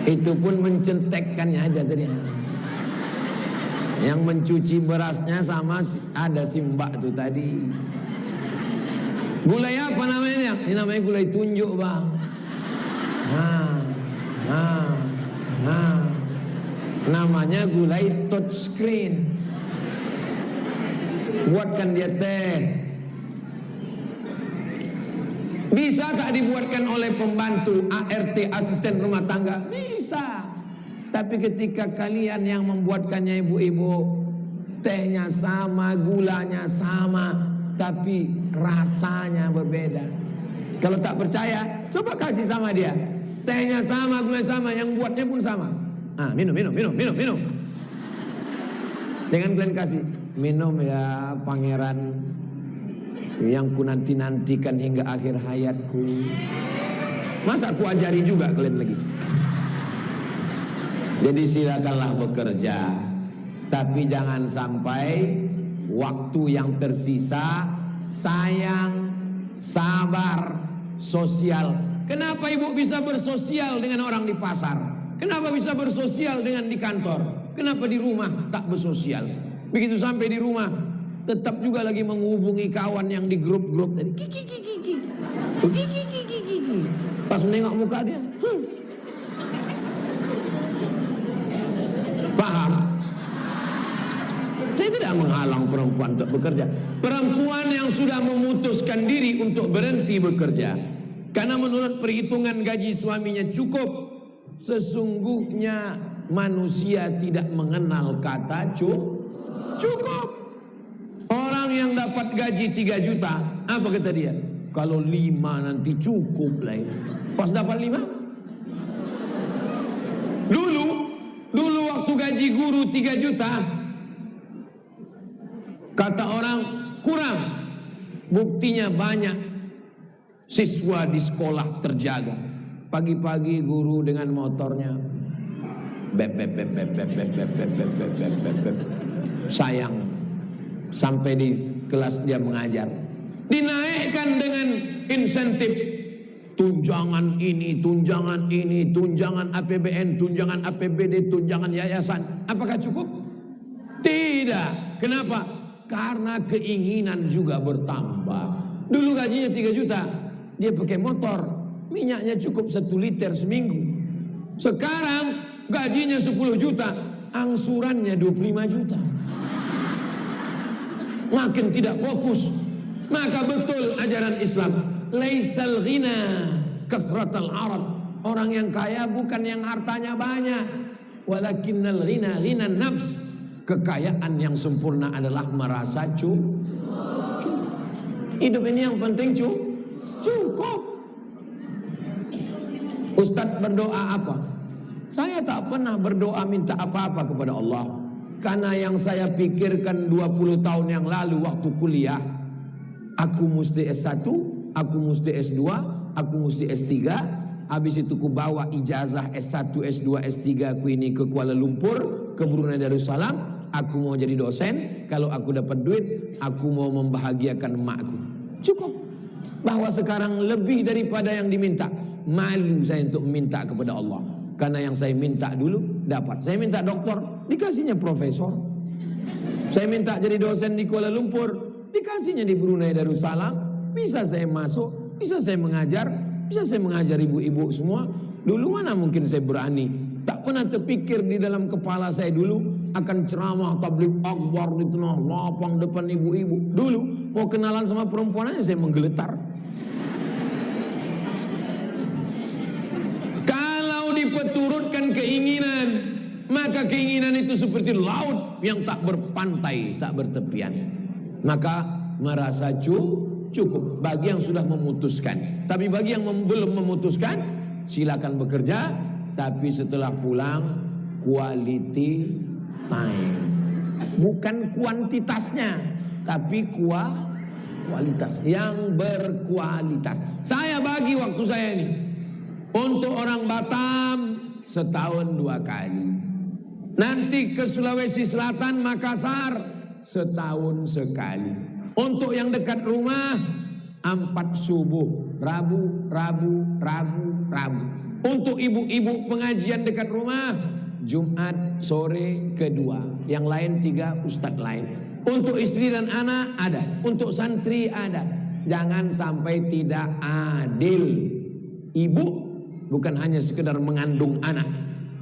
Itu pun mencentekkannya aja tadi. Yang mencuci berasnya sama ada si mbak tuh tadi. Gulai apa namanya? Ini namanya gulai tunjuk bang. Namanya gulai touchscreen. Buatkan dia teh. Bisa tak dibuatkan oleh pembantu ART, asisten rumah tangga? Bisa. Tapi ketika kalian yang membuatkannya ibu-ibu, tehnya sama, gulanya sama, tapi rasanya berbeda. Kalau tak percaya, coba kasih sama dia. Tehnya sama, gula sama, yang buatnya pun sama. Minum. Jangan kalian kasih, minum ya pangeran yang ku nanti-nantikan hingga akhir hayatku. Masa ku ajari juga kalian lagi? Jadi silakanlah bekerja, tapi jangan sampai waktu yang tersisa sayang, sabar, sosial. Kenapa ibu bisa bersosial dengan orang di pasar? Kenapa bisa bersosial dengan di kantor? Kenapa di rumah tak bersosial? Begitu sampai di rumah, tetap juga lagi menghubungi kawan yang di grup-grup tadi. Pas menengok muka dia, paham? Saya tidak menghalang perempuan untuk bekerja. Perempuan yang sudah memutuskan diri untuk berhenti bekerja karena menurut perhitungan gaji suaminya cukup, sesungguhnya manusia tidak mengenal kata cukup. Orang yang dapat gaji 3 juta, apa kata dia? Kalau 5 nanti cukup lah ini. Pas dapat 5? Dulu waktu gaji guru 3 juta, kata orang kurang. Buktinya banyak siswa di sekolah terjaga. Pagi-pagi guru dengan motornya bep. Sayang, sampai di kelas dia mengajar. Dinaikkan dengan insentif tunjangan ini, tunjangan ini, tunjangan APBN, tunjangan APBD, tunjangan yayasan. Apakah cukup? Tidak. Kenapa? Karena keinginan juga bertambah. Dulu gajinya 3 juta, dia pakai motor, minyaknya cukup 1 liter seminggu. Sekarang gajinya 10 juta, angsurannya 25 juta. Makin tidak fokus. Maka betul ajaran Islam, laisal ghina kasratal arad. Orang yang kaya bukan yang hartanya banyak, walakinnal ghina ghinan nafs. Kekayaan yang sempurna adalah merasa cukup. Hidup ini yang penting cukup. Ustadz berdoa apa? Saya tak pernah berdoa minta apa-apa kepada Allah. Karena yang saya pikirkan 20 tahun yang lalu waktu kuliah, aku mesti S1, aku mesti S2, aku mesti S3. Habis itu ku bawa ijazah S1, S2, S3 aku ini ke Kuala Lumpur, ke Brunei Darussalam. Aku mau jadi dosen, kalau aku dapat duit, aku mau membahagiakan emakku. Cukup. Bahwa sekarang lebih daripada yang diminta. Malu saya untuk minta kepada Allah. Karena yang saya minta dulu dapat. Saya minta doktor, dikasihnya profesor. Saya minta jadi dosen di Kuala Lumpur, dikasihnya di Brunei Darussalam. Bisa saya masuk, bisa saya mengajar, bisa saya mengajar ibu-ibu semua. Dulu mana mungkin saya berani. Tak pernah terpikir di dalam kepala saya dulu akan ceramah tabligh akbar di tengah lapang depan ibu-ibu. Dulu mau kenalan sama perempuan aja saya menggeletar. Kalau dipeturutkan keinginan, maka keinginan itu seperti laut yang tak berpantai, tak bertepian. Maka merasa cukup bagi yang sudah memutuskan. Tapi bagi yang belum memutuskan, silakan bekerja, tapi setelah pulang quality time. Bukan kuantitasnya, tapi kualitas yang berkualitas. Saya bagi waktu saya ini untuk orang Batam setahun 2 kali. Nanti ke Sulawesi Selatan, Makassar setahun sekali. Untuk yang dekat rumah 4 subuh, Rabu. Untuk ibu-ibu pengajian dekat rumah Jumat sore kedua. Yang lain 3 ustadz lain. Untuk istri dan anak ada, untuk santri ada. Jangan sampai tidak adil. Ibu bukan hanya sekedar mengandung anak,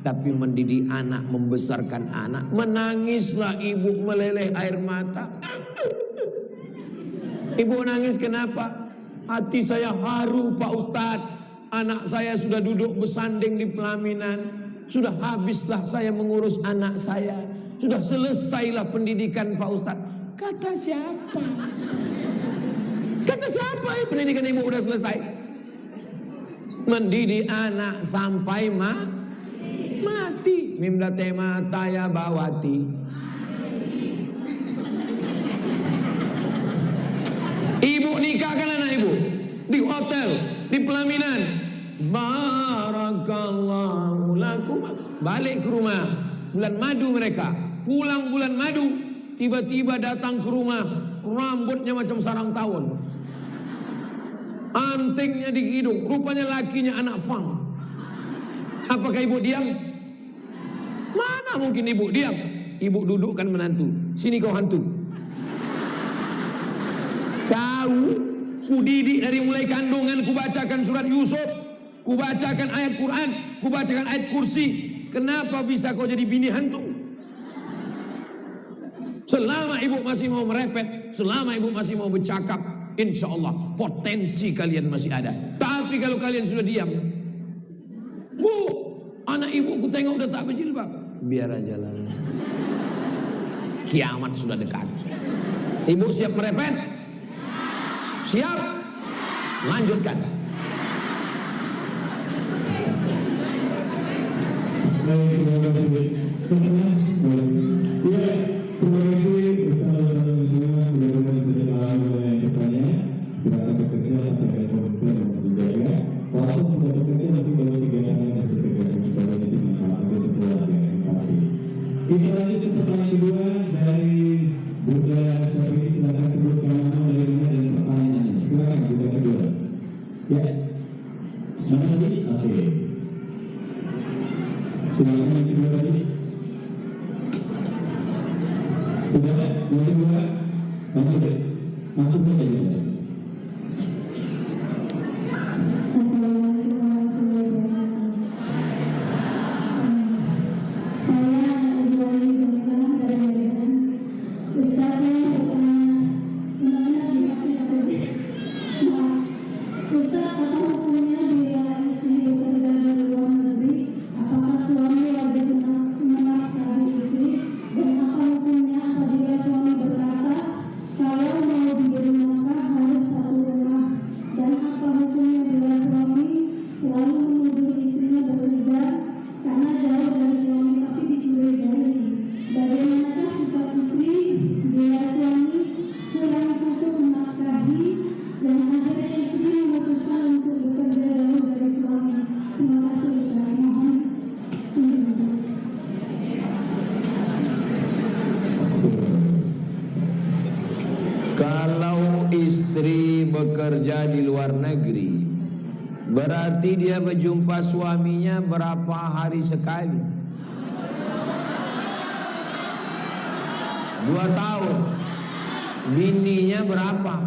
tapi mendidik anak, membesarkan anak. Menangislah ibu meleleh air mata. Ibu nangis kenapa? Hati saya haru Pak Ustadz. Anak saya sudah duduk bersanding di pelaminan. Sudah habislah saya mengurus anak saya. Sudah selesailah pendidikan Pak Ustadz. Kata siapa? Kata siapa ya pendidikan ibu sudah selesai? Mendidik anak sampai mati. Mimda tema taya bawati. Ibu nikahkan anak ibu di hotel, di pelaminan. Barakallahu lakum. Balik ke rumah, bulan madu mereka. Pulang bulan madu, tiba-tiba datang ke rumah, rambutnya macam sarang tawon, antingnya di hidung, rupanya lakinya anak fang. Apakah ibu diam? Mana mungkin ibu diam? Ibu dudukkan menantu. Sini kau hantu. Kau kudidik dari mulai kandungan, kubacakan surat Yusuf, kubacakan ayat Quran, kubacakan ayat kursi. Kenapa bisa kau jadi bini hantu? Selama ibu masih mau merepet, selama ibu masih mau bercakap, insya Allah potensi kalian masih ada. Tapi kalau kalian sudah diam, Bu, anak ibu ku tengok udah tak berjilbab, biar aja lah. Kiamat sudah dekat. Ibu siap merepet? Siap? Lanjutkan. Terima kasih bersama-sama semua. Mudah-mudahan saja yang bertanya silakan bekerja sampai komitmen yang harus dijaga. Walaupun tidak bekerja tapi baru 3 tahun yang harus bekerja supaya nanti dimanfaatkan untuk keluarga. Terima kasih. Kita lanjut ke pertanyaan kedua dari Bunda Syafi'i. Silakan sebutkan nama dari mana dan pertanyaannya. Silakan Bunda kedua. Ya. yang kedua tadi. Sudah ada? Yang kedua, lanjut. Masuk saja. Assalamualaikum warahmatullahi wabarakatuh. Saya Ibu Pernikahan dari Medan. Ustaz, saya bertanya di Ustaz, apa hukumnya bila istri bekerja di luar negeri? Apakah suami wajib menafkahi istri? Dan apa hukumnya apabila suami berkata kalau mau diberi nafkah harus satu rumah? Dan apa hukumnya bila suami selalu menuduh istrinya bekerja karena jauh dari suami tapi dicurigai? Bagaimanakah sikap istri bila suami kurang cukup menafkahi dan akhirnya istri memutuskan untuk bekerja jauh dari suami? Terima kasih Ustaz. Mohon penjelasan. Kalau istri bekerja di luar negeri, berarti dia berjumpa suaminya berapa hari sekali? 2 tahun. Bininya berapa?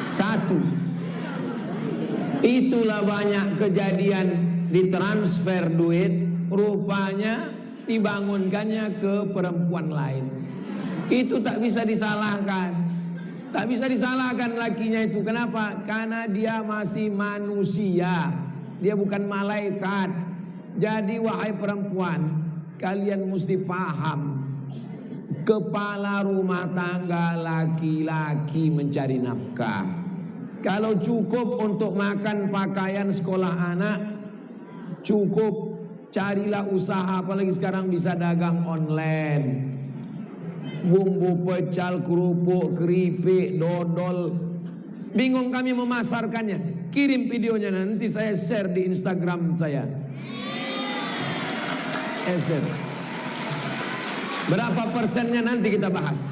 1. Itulah banyak kejadian ditransfer duit, rupanya dibangunkannya ke perempuan lain. Itu tak bisa disalahkan. Tak bisa disalahkan lakinya itu. Kenapa? Karena dia masih manusia. Dia bukan malaikat. Jadi wahai perempuan, kalian mesti paham. Kepala rumah tangga laki-laki mencari nafkah. Kalau cukup untuk makan, pakaian, sekolah anak, cukup. Carilah usaha, apalagi sekarang bisa dagang online. Bumbu pecal, kerupuk, keripik, dodol. Bingung kami memasarkannya. Kirim videonya, nanti saya share di Instagram saya. Share. Berapa persennya nanti kita bahas.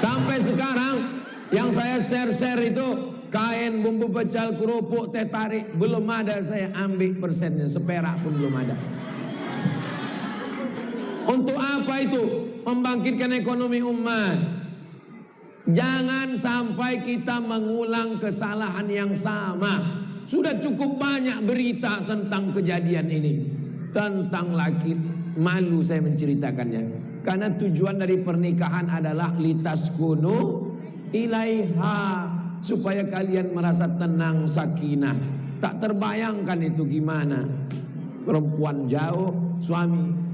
Sampai sekarang yang saya share itu kain, bumbu pecal, kerupuk, teh tarik, belum ada saya ambil persennya, seperak pun belum ada. Untuk apa itu? Membangkitkan ekonomi umat. Jangan sampai kita mengulang kesalahan yang sama. Sudah cukup banyak berita tentang kejadian ini. Tentang laki, malu saya menceritakannya. Karena tujuan dari pernikahan adalah litaskunu ilaiha, supaya kalian merasa tenang, sakinah. Tak terbayangkan itu gimana. Perempuan jauh, suami.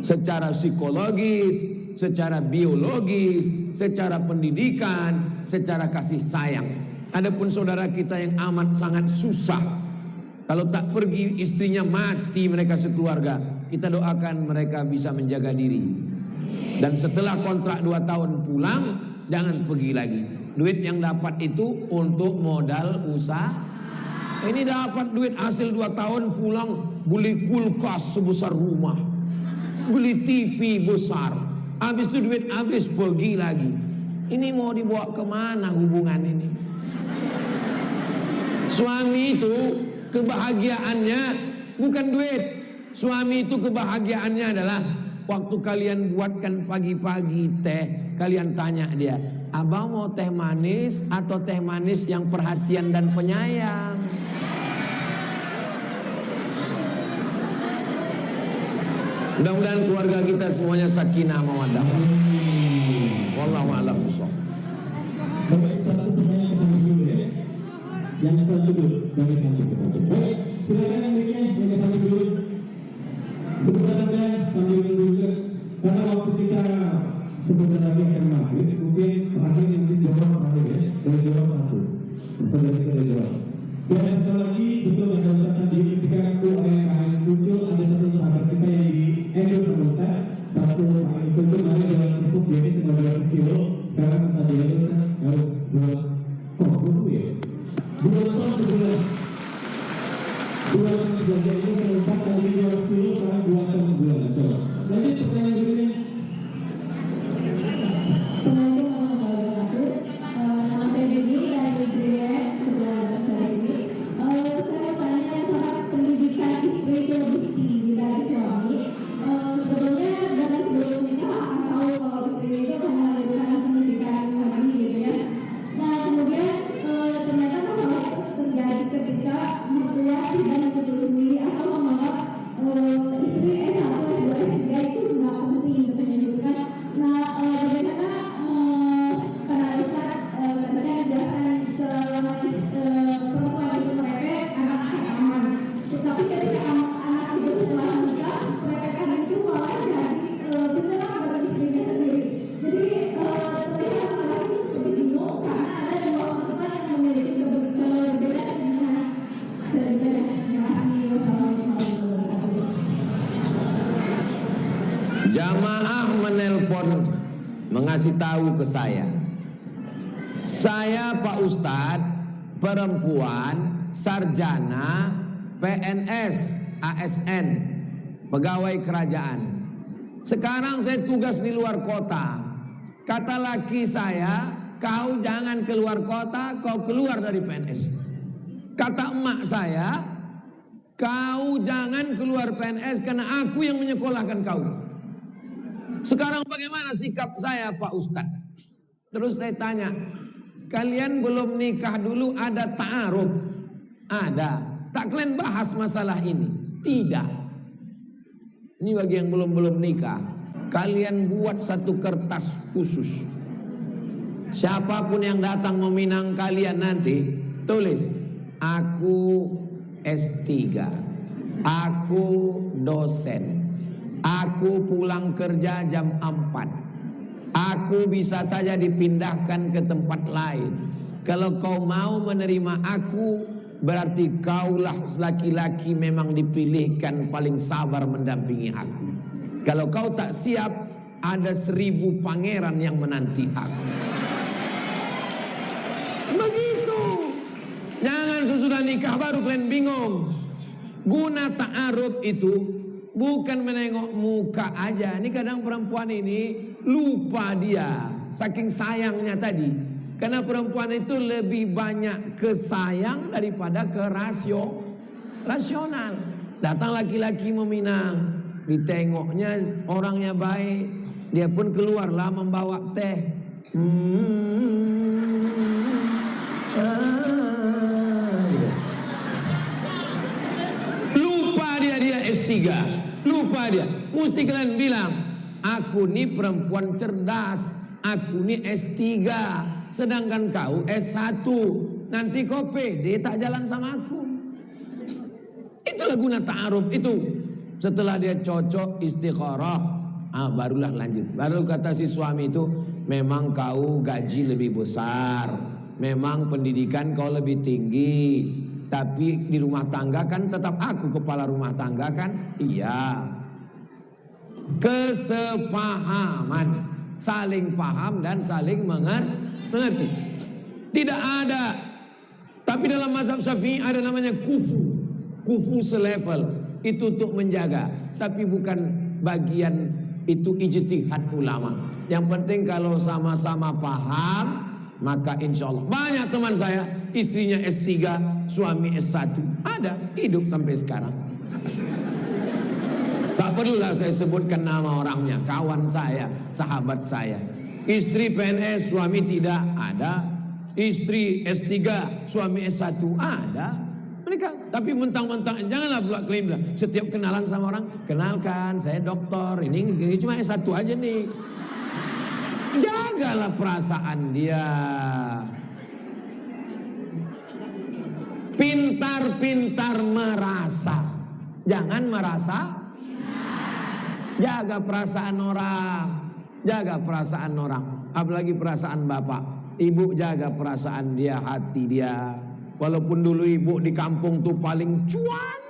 Secara psikologis, secara biologis, secara pendidikan, secara kasih sayang. Adapun saudara kita yang amat sangat susah, kalau tak pergi istrinya mati mereka sekeluarga. Kita doakan mereka bisa menjaga diri. Dan setelah kontrak 2 tahun pulang, jangan pergi lagi. Duit yang dapat itu untuk modal usaha. Ini dapat duit hasil 2 tahun pulang, beli kulkas sebesar rumah, beli TV besar. Habis itu duit habis, pergi lagi. Ini mau dibawa kemana hubungan ini? Suami itu kebahagiaannya bukan duit. Suami itu kebahagiaannya adalah waktu kalian buatkan pagi-pagi teh, kalian tanya dia, abang mau teh manis atau teh manis yang perhatian dan penyayang? Mudah-mudahan keluarga kita semuanya sakinah mawaddah. Wallahu a'lam bishawab. Baik, satu pertanyaan ke satu dulu ya. Yang satu dulu, dari satu ke satu. Baik, silakan yang berikutnya, yang satu dulu. Sebentar saja sambil menunggu juga. Karena waktu kita sebentar lagi akan maghrib, mungkin terakhir mungkin jawab terakhir ya. Dari jawab satu. Sampai kita dari jawab. Dan satu lagi, betul ada Ustaz tadi ketika UMKM muncul, ada satu sahabat kita yang di endorse sama Ustaz. Satu itu mana jalan kerupuk jadi cuma 200 kilo. Sekarang Ustaz jadi Ustaz harus 2 ya. 2 ton sebulan. 2 ton sebulan jadi Ustaz tadi 200 kilo sekarang 2 ton sebulan. Coba. Lanjut pertanyaan berikutnya. Assalamualaikum warahmatullahi wabarakatuh. Nama saya Dewi dari Brigade Kedua Saya mau tanya sangat telepon mengasih tahu ke saya Pak Ustadz perempuan sarjana PNS ASN pegawai kerajaan. Sekarang saya tugas di luar kota. Kata laki saya, kau jangan keluar kota, kau keluar dari PNS. Kata emak saya, kau jangan keluar PNS karena aku yang menyekolahkan kau. Sekarang bagaimana sikap saya Pak Ustadz? Terus saya tanya, kalian belum nikah dulu ada ta'aruf? Ada. Tak kalian bahas masalah ini? Tidak. Ini bagi yang belum nikah. Kalian buat satu kertas khusus. Siapapun yang datang meminang kalian nanti, tulis, aku S3, aku dosen, aku pulang kerja jam 4, aku bisa saja dipindahkan ke tempat lain. Kalau kau mau menerima aku, berarti kaulah laki-laki memang dipilihkan paling sabar mendampingi aku. Kalau kau tak siap, ada 1000 pangeran yang menanti aku. Begitu. Jangan sesudah nikah baru kalian bingung. Guna ta'aruf itu bukan menengok muka aja. Ini kadang perempuan ini lupa dia, saking sayangnya tadi. Karena perempuan itu lebih banyak kesayang daripada ke rasional. Datang laki-laki meminang, ditengoknya orangnya baik, dia pun keluarlah membawa teh. Lupa dia S3, lupa dia. Mesti kalian bilang, aku ni perempuan cerdas, aku ni S3, sedangkan kau S1. Nanti kau pede tak jalan sama aku. Itulah guna ta'aruf itu. Setelah dia cocok istikharah, barulah lanjut. Baru kata si suami itu, memang kau gaji lebih besar, memang pendidikan kau lebih tinggi, tapi di rumah tangga kan tetap aku kepala rumah tangga kan? Iya. Kesepahaman, saling paham dan saling mengerti. Tidak ada. Tapi dalam mazhab Syafi'i ada namanya kufu selevel. Itu untuk menjaga, tapi bukan bagian itu ijtihad ulama. Yang penting kalau sama-sama paham, maka insya Allah. Banyak teman saya, istrinya S3, suami S1, ada, hidup sampai sekarang. Tak perlulah saya sebutkan nama orangnya, kawan saya, sahabat saya. Istri PNS, suami tidak, ada. Istri S3, suami S1, ada. Mereka, tapi mentang-mentang, janganlah pula klaim lah. Setiap kenalan sama orang, kenalkan saya dokter, ini cuma S1 aja nih. Jagalah perasaan dia. Pintar-pintar merasa, jangan merasa. Jaga perasaan orang, jaga perasaan orang. Apalagi perasaan bapak, ibu jaga perasaan dia, hati dia. Walaupun dulu ibu di kampung tuh paling cuan,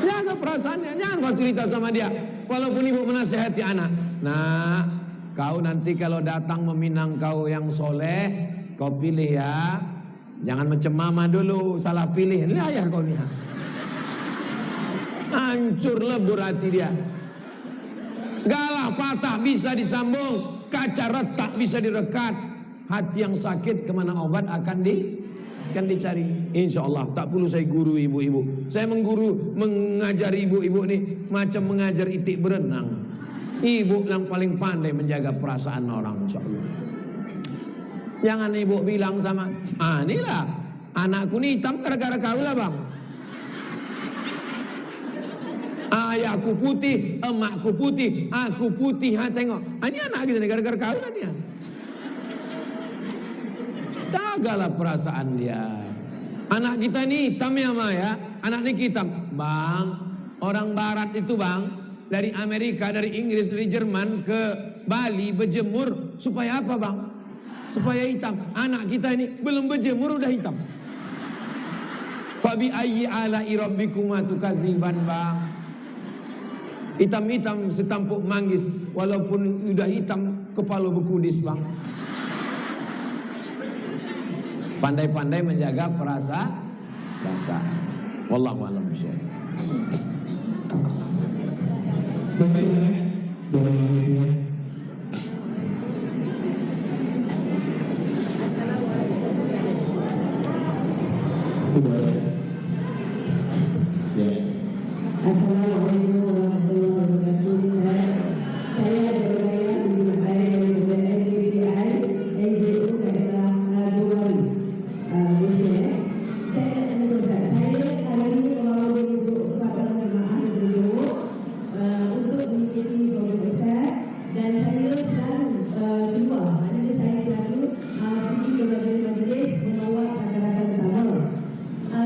jaga perasaannya, jangan kau cerita sama dia. Walaupun ibu menasihati anak, nah kau nanti kalau datang meminang kau yang soleh, kau pilih ya, jangan macam mama dulu, salah pilih, lihat ya kau lihat, hancur lebur hati dia. Galah patah bisa disambung, kaca retak bisa direkat. Hati yang sakit kemana obat akan dicari. Insya Allah tak perlu saya guru ibu-ibu. Saya mengajar ibu-ibu nih macam mengajar itik berenang. Ibu yang paling pandai menjaga perasaan orang, insya Allah. Jangan ibu bilang sama, inilah anakku nih hitam gara-gara kau lah bang. Ayahku putih, emakku putih, aku putih. Tengok, ini anak kita nih gara-gara kau lah dia. Jagalah perasaan dia. Anak kita nih hitam ya Ma ya. Anak ini hitam. Bang, orang barat itu bang, dari Amerika, dari Inggris, dari Jerman ke Bali berjemur supaya apa bang? Supaya hitam. Anak kita ini belum berjemur udah hitam. Fabi ayyi ala'i rabbikuma tukadziban bang. Hitam-hitam setampuk manggis, walaupun udah hitam kepala berkudis bang. Pandai-pandai menjaga perasaan. Wallahu a'lam bishawab. Terima kasih. Doa Malaysia. Sudah. Ya. Assalamualaikum warahmatullahi wabarakatuh. Saya beraya di BPI NGO daerah Dubai, Malaysia. Saya hari ini mau ibu kepada jemaah dulu untuk mengikuti program Ustaz, dan saya sedang dua, maknanya saya selalu pergi ke majlis membawa kata-kata bersama.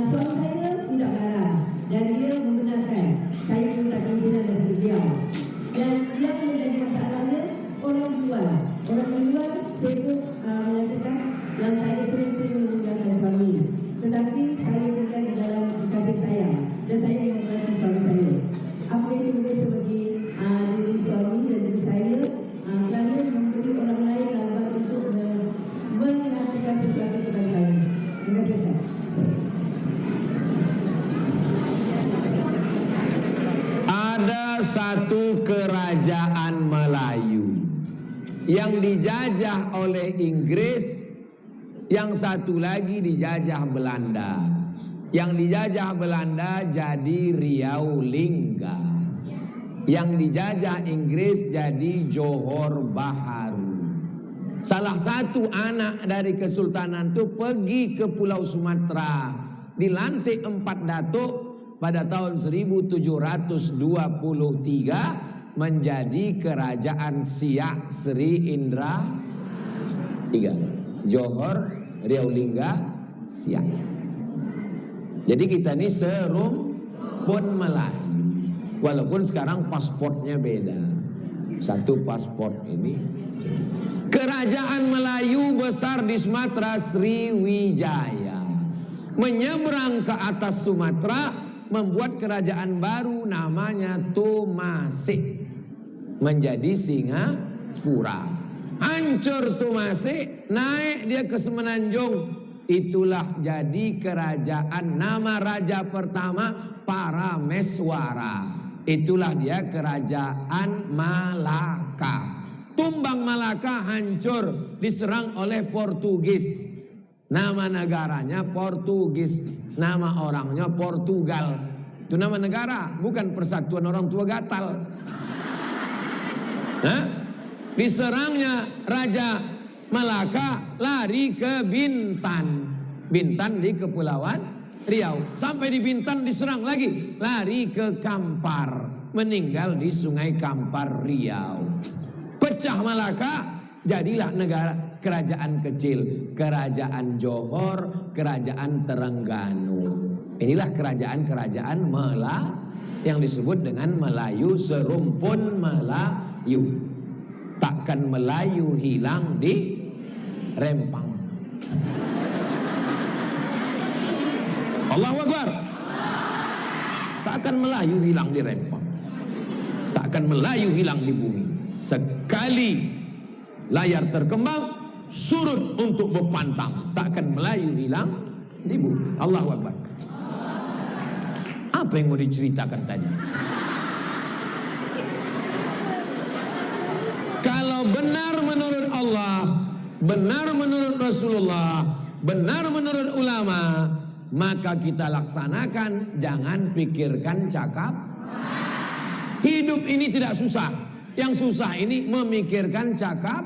Suami saya tidak marah dan dia membenarkan saya minta keinginan dari beliau. Dan yang menjadi masalahnya orang luar saya pun menyatakan yang saya sering-sering meninggalkan suami, tetapi saya tinggal di dalam kasih sayang dan saya membantu suami saya. Apa yang boleh seperti diri suami dan diri saya kerana memberi orang lain dalam untuk menyampaikan sesuatu kepada saya. Terima kasih. Ada satu kerajaan Melayu yang dijajah oleh Inggris, yang satu lagi dijajah Belanda. Yang dijajah Belanda jadi Riau Lingga, yang dijajah Inggris jadi Johor Bahru. Salah satu anak dari kesultanan itu pergi ke Pulau Sumatera, dilantik 4 datuk pada tahun 1723 menjadi kerajaan Siak Sri Indra III. Johor, Riau Lingga, Siak. Jadi kita ini serumpun Melayu, walaupun sekarang pasportnya beda. Satu pasport ini. Kerajaan Melayu besar di Sumatera, Sriwijaya, menyeberang ke atas Sumatera, membuat kerajaan baru namanya Tomasik, menjadi Singapura. Hancur Tomasik, naik dia ke Semenanjung. Itulah jadi kerajaan, nama raja pertama Parameswara. Itulah dia kerajaan Malaka. Tumbang Malaka hancur, diserang oleh Portugis. Nama negaranya Portugis, nama orangnya Portugal. Itu nama negara, bukan Persatuan Orang Tua Gatal. Diserangnya Raja Malaka, lari ke Bintan. Bintan di Kepulauan Riau. Sampai di Bintan diserang lagi, lari ke Kampar, meninggal di Sungai Kampar Riau. Pecah Malaka, jadilah negara kerajaan kecil, kerajaan Johor, kerajaan Terengganu. Inilah kerajaan-kerajaan Melayu yang disebut dengan Melayu, serumpun Melayu. Takkan Melayu hilang di Rempang. Allahu Akbar. Takkan Melayu hilang di Rempang. Takkan Melayu hilang di bumi. Sekali layar terkembang, surut untuk berpantang. Takkan Melayu hilang di bumi. Allahu Akbar. Apa yang mau diceritakan tadi? Kalau benar menurut Allah, benar menurut Rasulullah, benar menurut ulama, maka kita laksanakan, jangan pikirkan cakap. Hidup ini tidak susah. Yang susah ini memikirkan cakap.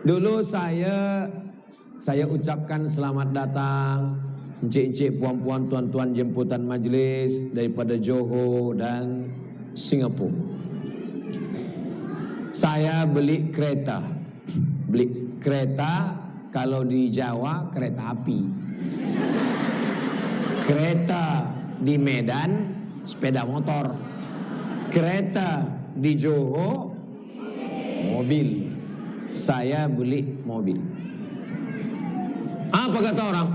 Dulu saya ucapkan selamat datang encik-encik, puan-puan, tuan-tuan jemputan majlis daripada Johor dan Singapura. Saya beli kereta. Beli kereta, kalau di Jawa kereta api. Kereta di Medan sepeda motor. Kereta di Johor mobil. Saya beli mobil. Apa kata orang?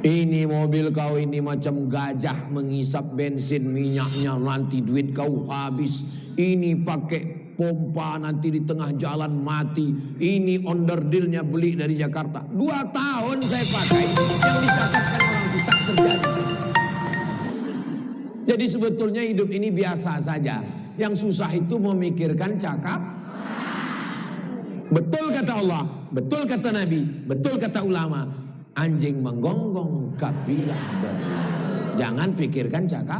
Ini mobil kau ini macam gajah menghisap bensin minyaknya, nanti duit kau habis. Ini pakai pompa nanti di tengah jalan mati. Ini onderdilnya beli dari Jakarta. 2 tahun saya pakai, yang dicakapkan orang itu tak terjadi. Jadi sebetulnya hidup ini biasa saja. Yang susah itu memikirkan cakap. Betul kata Allah, betul kata Nabi, betul kata ulama. Anjing menggonggong, kapilah berlari. Jangan pikirkan cakap.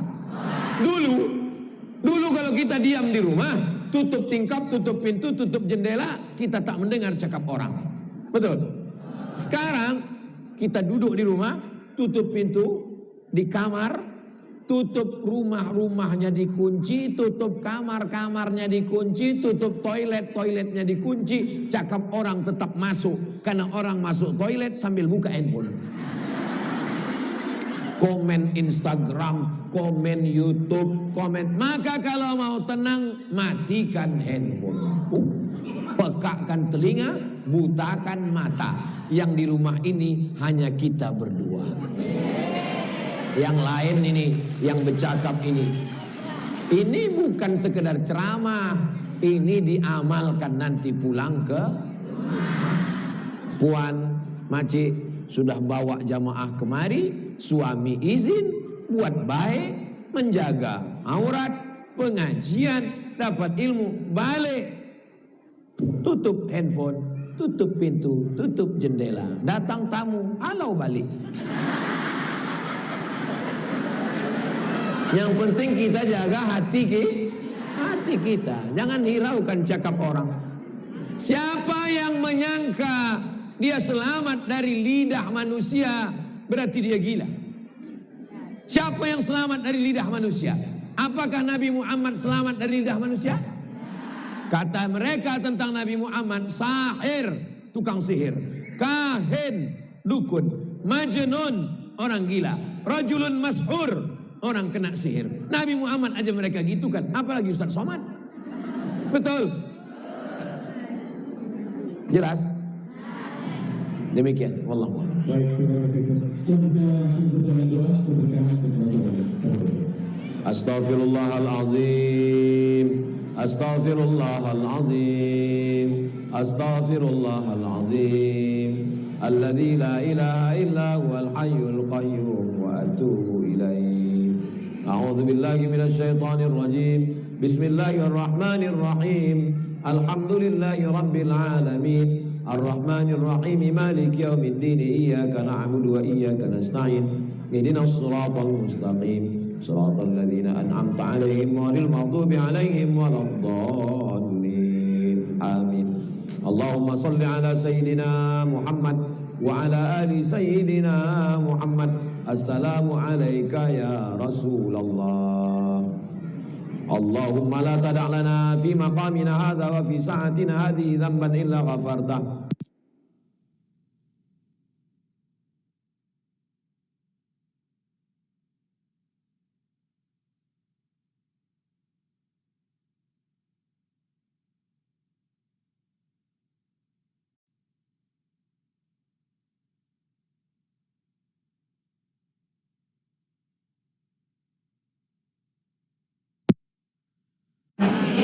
Dulu kalau kita diam di rumah, tutup tingkap, tutup pintu, tutup jendela, kita tak mendengar cakap orang. Betul? Sekarang kita duduk di rumah, tutup pintu, di kamar, tutup rumahnya dikunci, tutup kamarnya dikunci, tutup toiletnya dikunci, cakap orang tetap masuk karena orang masuk toilet sambil buka handphone. Komen Instagram, komen YouTube, komen. Maka kalau mau tenang, matikan handphone. Pekakkan telinga, butakan mata. Yang di rumah ini hanya kita berdua. Yang lain ini, yang bercakap ini bukan sekedar ceramah, ini diamalkan nanti pulang ke Puan, Makcik sudah bawa jamaah kemari, suami izin buat baik, menjaga aurat, pengajian, dapat ilmu, balik, tutup handphone, tutup pintu, tutup jendela, datang tamu, halau balik. Yang penting kita jaga hati kita. Jangan hiraukan cakap orang. Siapa yang menyangka dia selamat dari lidah manusia, berarti dia gila. Siapa yang selamat dari lidah manusia? Apakah Nabi Muhammad selamat dari lidah manusia? Kata mereka tentang Nabi Muhammad, sahir, tukang sihir, kahin, dukun, majnun, orang gila, rajulun mashur, orang kena sihir. Nabi Muhammad aja mereka gitu kan, apalagi Ustaz Somad. Betul? Jelas? Demikian, wallahu a'lam. Baik, terima kasih. Kita langsung berjalan doa keberkahan kepada Astaghfirullahalazim, astaghfirullahalazim, astaghfirullahalazim, alladzi la ilaha illa huwal hayyul qayyum wa atubu ilaih. A'udzu billahi minasy syaithanir rajim. Bismillahirrahmanir rahim. Alhamdulillahi rabbil alamin. Ar-Rahmanir Rahim. Maliki yaumiddin. Iyyaka na'budu wa iyyaka nasta'in. Ihdinas siratal mustaqim. Siratal ladzina an'amta 'alaihim ghairil maghdubi 'alaihim waladdallin. Amin. Allahumma shalli ala sayyidina Muhammad wa ala ali sayyidina Muhammad. Assalamu alayka ya Rasulullah. Allahumma la tada' lana fi maqamina hadha wa fi sa'atina hadhihi dhanban illa ghafartah.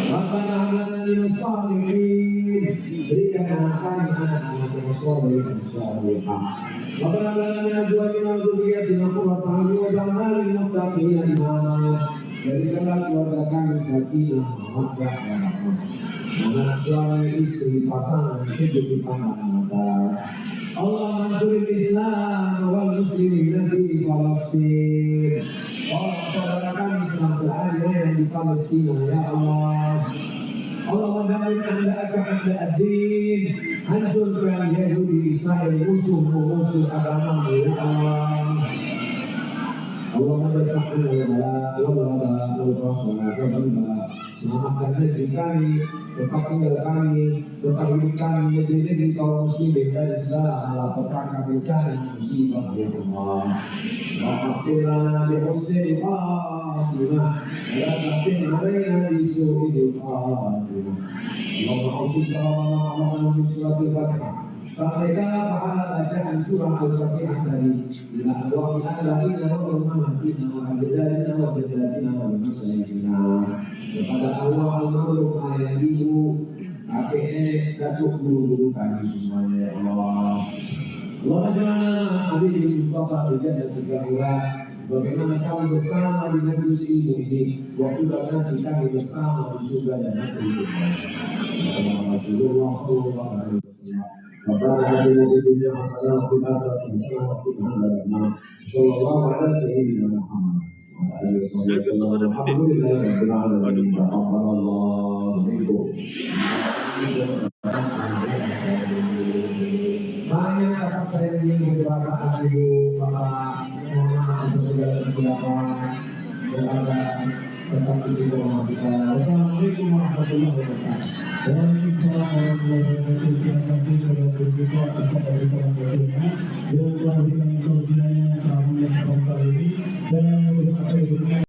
Rabbana hab lana min as-salihin, berikanlah kami anak-anak yang saleh dan salihah. Rabbana hab lana min azwajina wa dhurriyyatina qurrata a'yun waj'alna lil muttaqina imama. Berikanlah keluarga kami sakinah, mawaddah, warahmah. Anak suami istri pasangan hidup di pandangan mata. Allah mansur Islam wal muslimin fi Palestin. Allah saudara kami sedang berada di Palestina, ya Allah. Allah mendamaikan anda ad-din, hancurkan Yahudi Israel, musuh agama, ya Allah. Allah memberkati wala selamatkan negeri kami, tempat tinggal kami, tempat hidup kami, negeri kaum muslimin dari segala malapetaka, bencana, musibah, ya Allah. Wa'afirna bihusnil khatimah, wa taqim alaina bisu'il khatimah. Allahumma ausiqa wa ma'amana min suratul Fatihah. Sampaikan pahala bacaan surah Al-Fatihah tadi. Bila Allah lagi nama mati nama jadi nama berjadi nama bermasalah. Kepada Allah al-Makhluk ayat ibu, kakek datuk guru kami semuanya ya Allah. Allah jangan Habib Mustafa juga dan tiga orang. Bagaimana kami bersama di negeri ilmu ini, waktu nanti kami bersama di surga dan negeri itu. Rasulullah sallallahu alaihi wasallam. Rabbana atina fid dunya hasanah wa fil akhirati hasanah wa qina adzabannar. Sallallahu ala sayyidina Muhammad. Alhamdulillah rabbil alamin. Taqabbalallahu minkum. Banyak kata saya ini berperasaan ibu bapak mohon maaf untuk segala kesilapan berada tetap di sini kita. Wassalamualaikum warahmatullahi wabarakatuh. Waalaikumsalam warahmatullahi wabarakatuh. Terima kasih kepada Ibu atas pembahasan bersama dan telah diberikan sosialnya tamu yang kali ini dan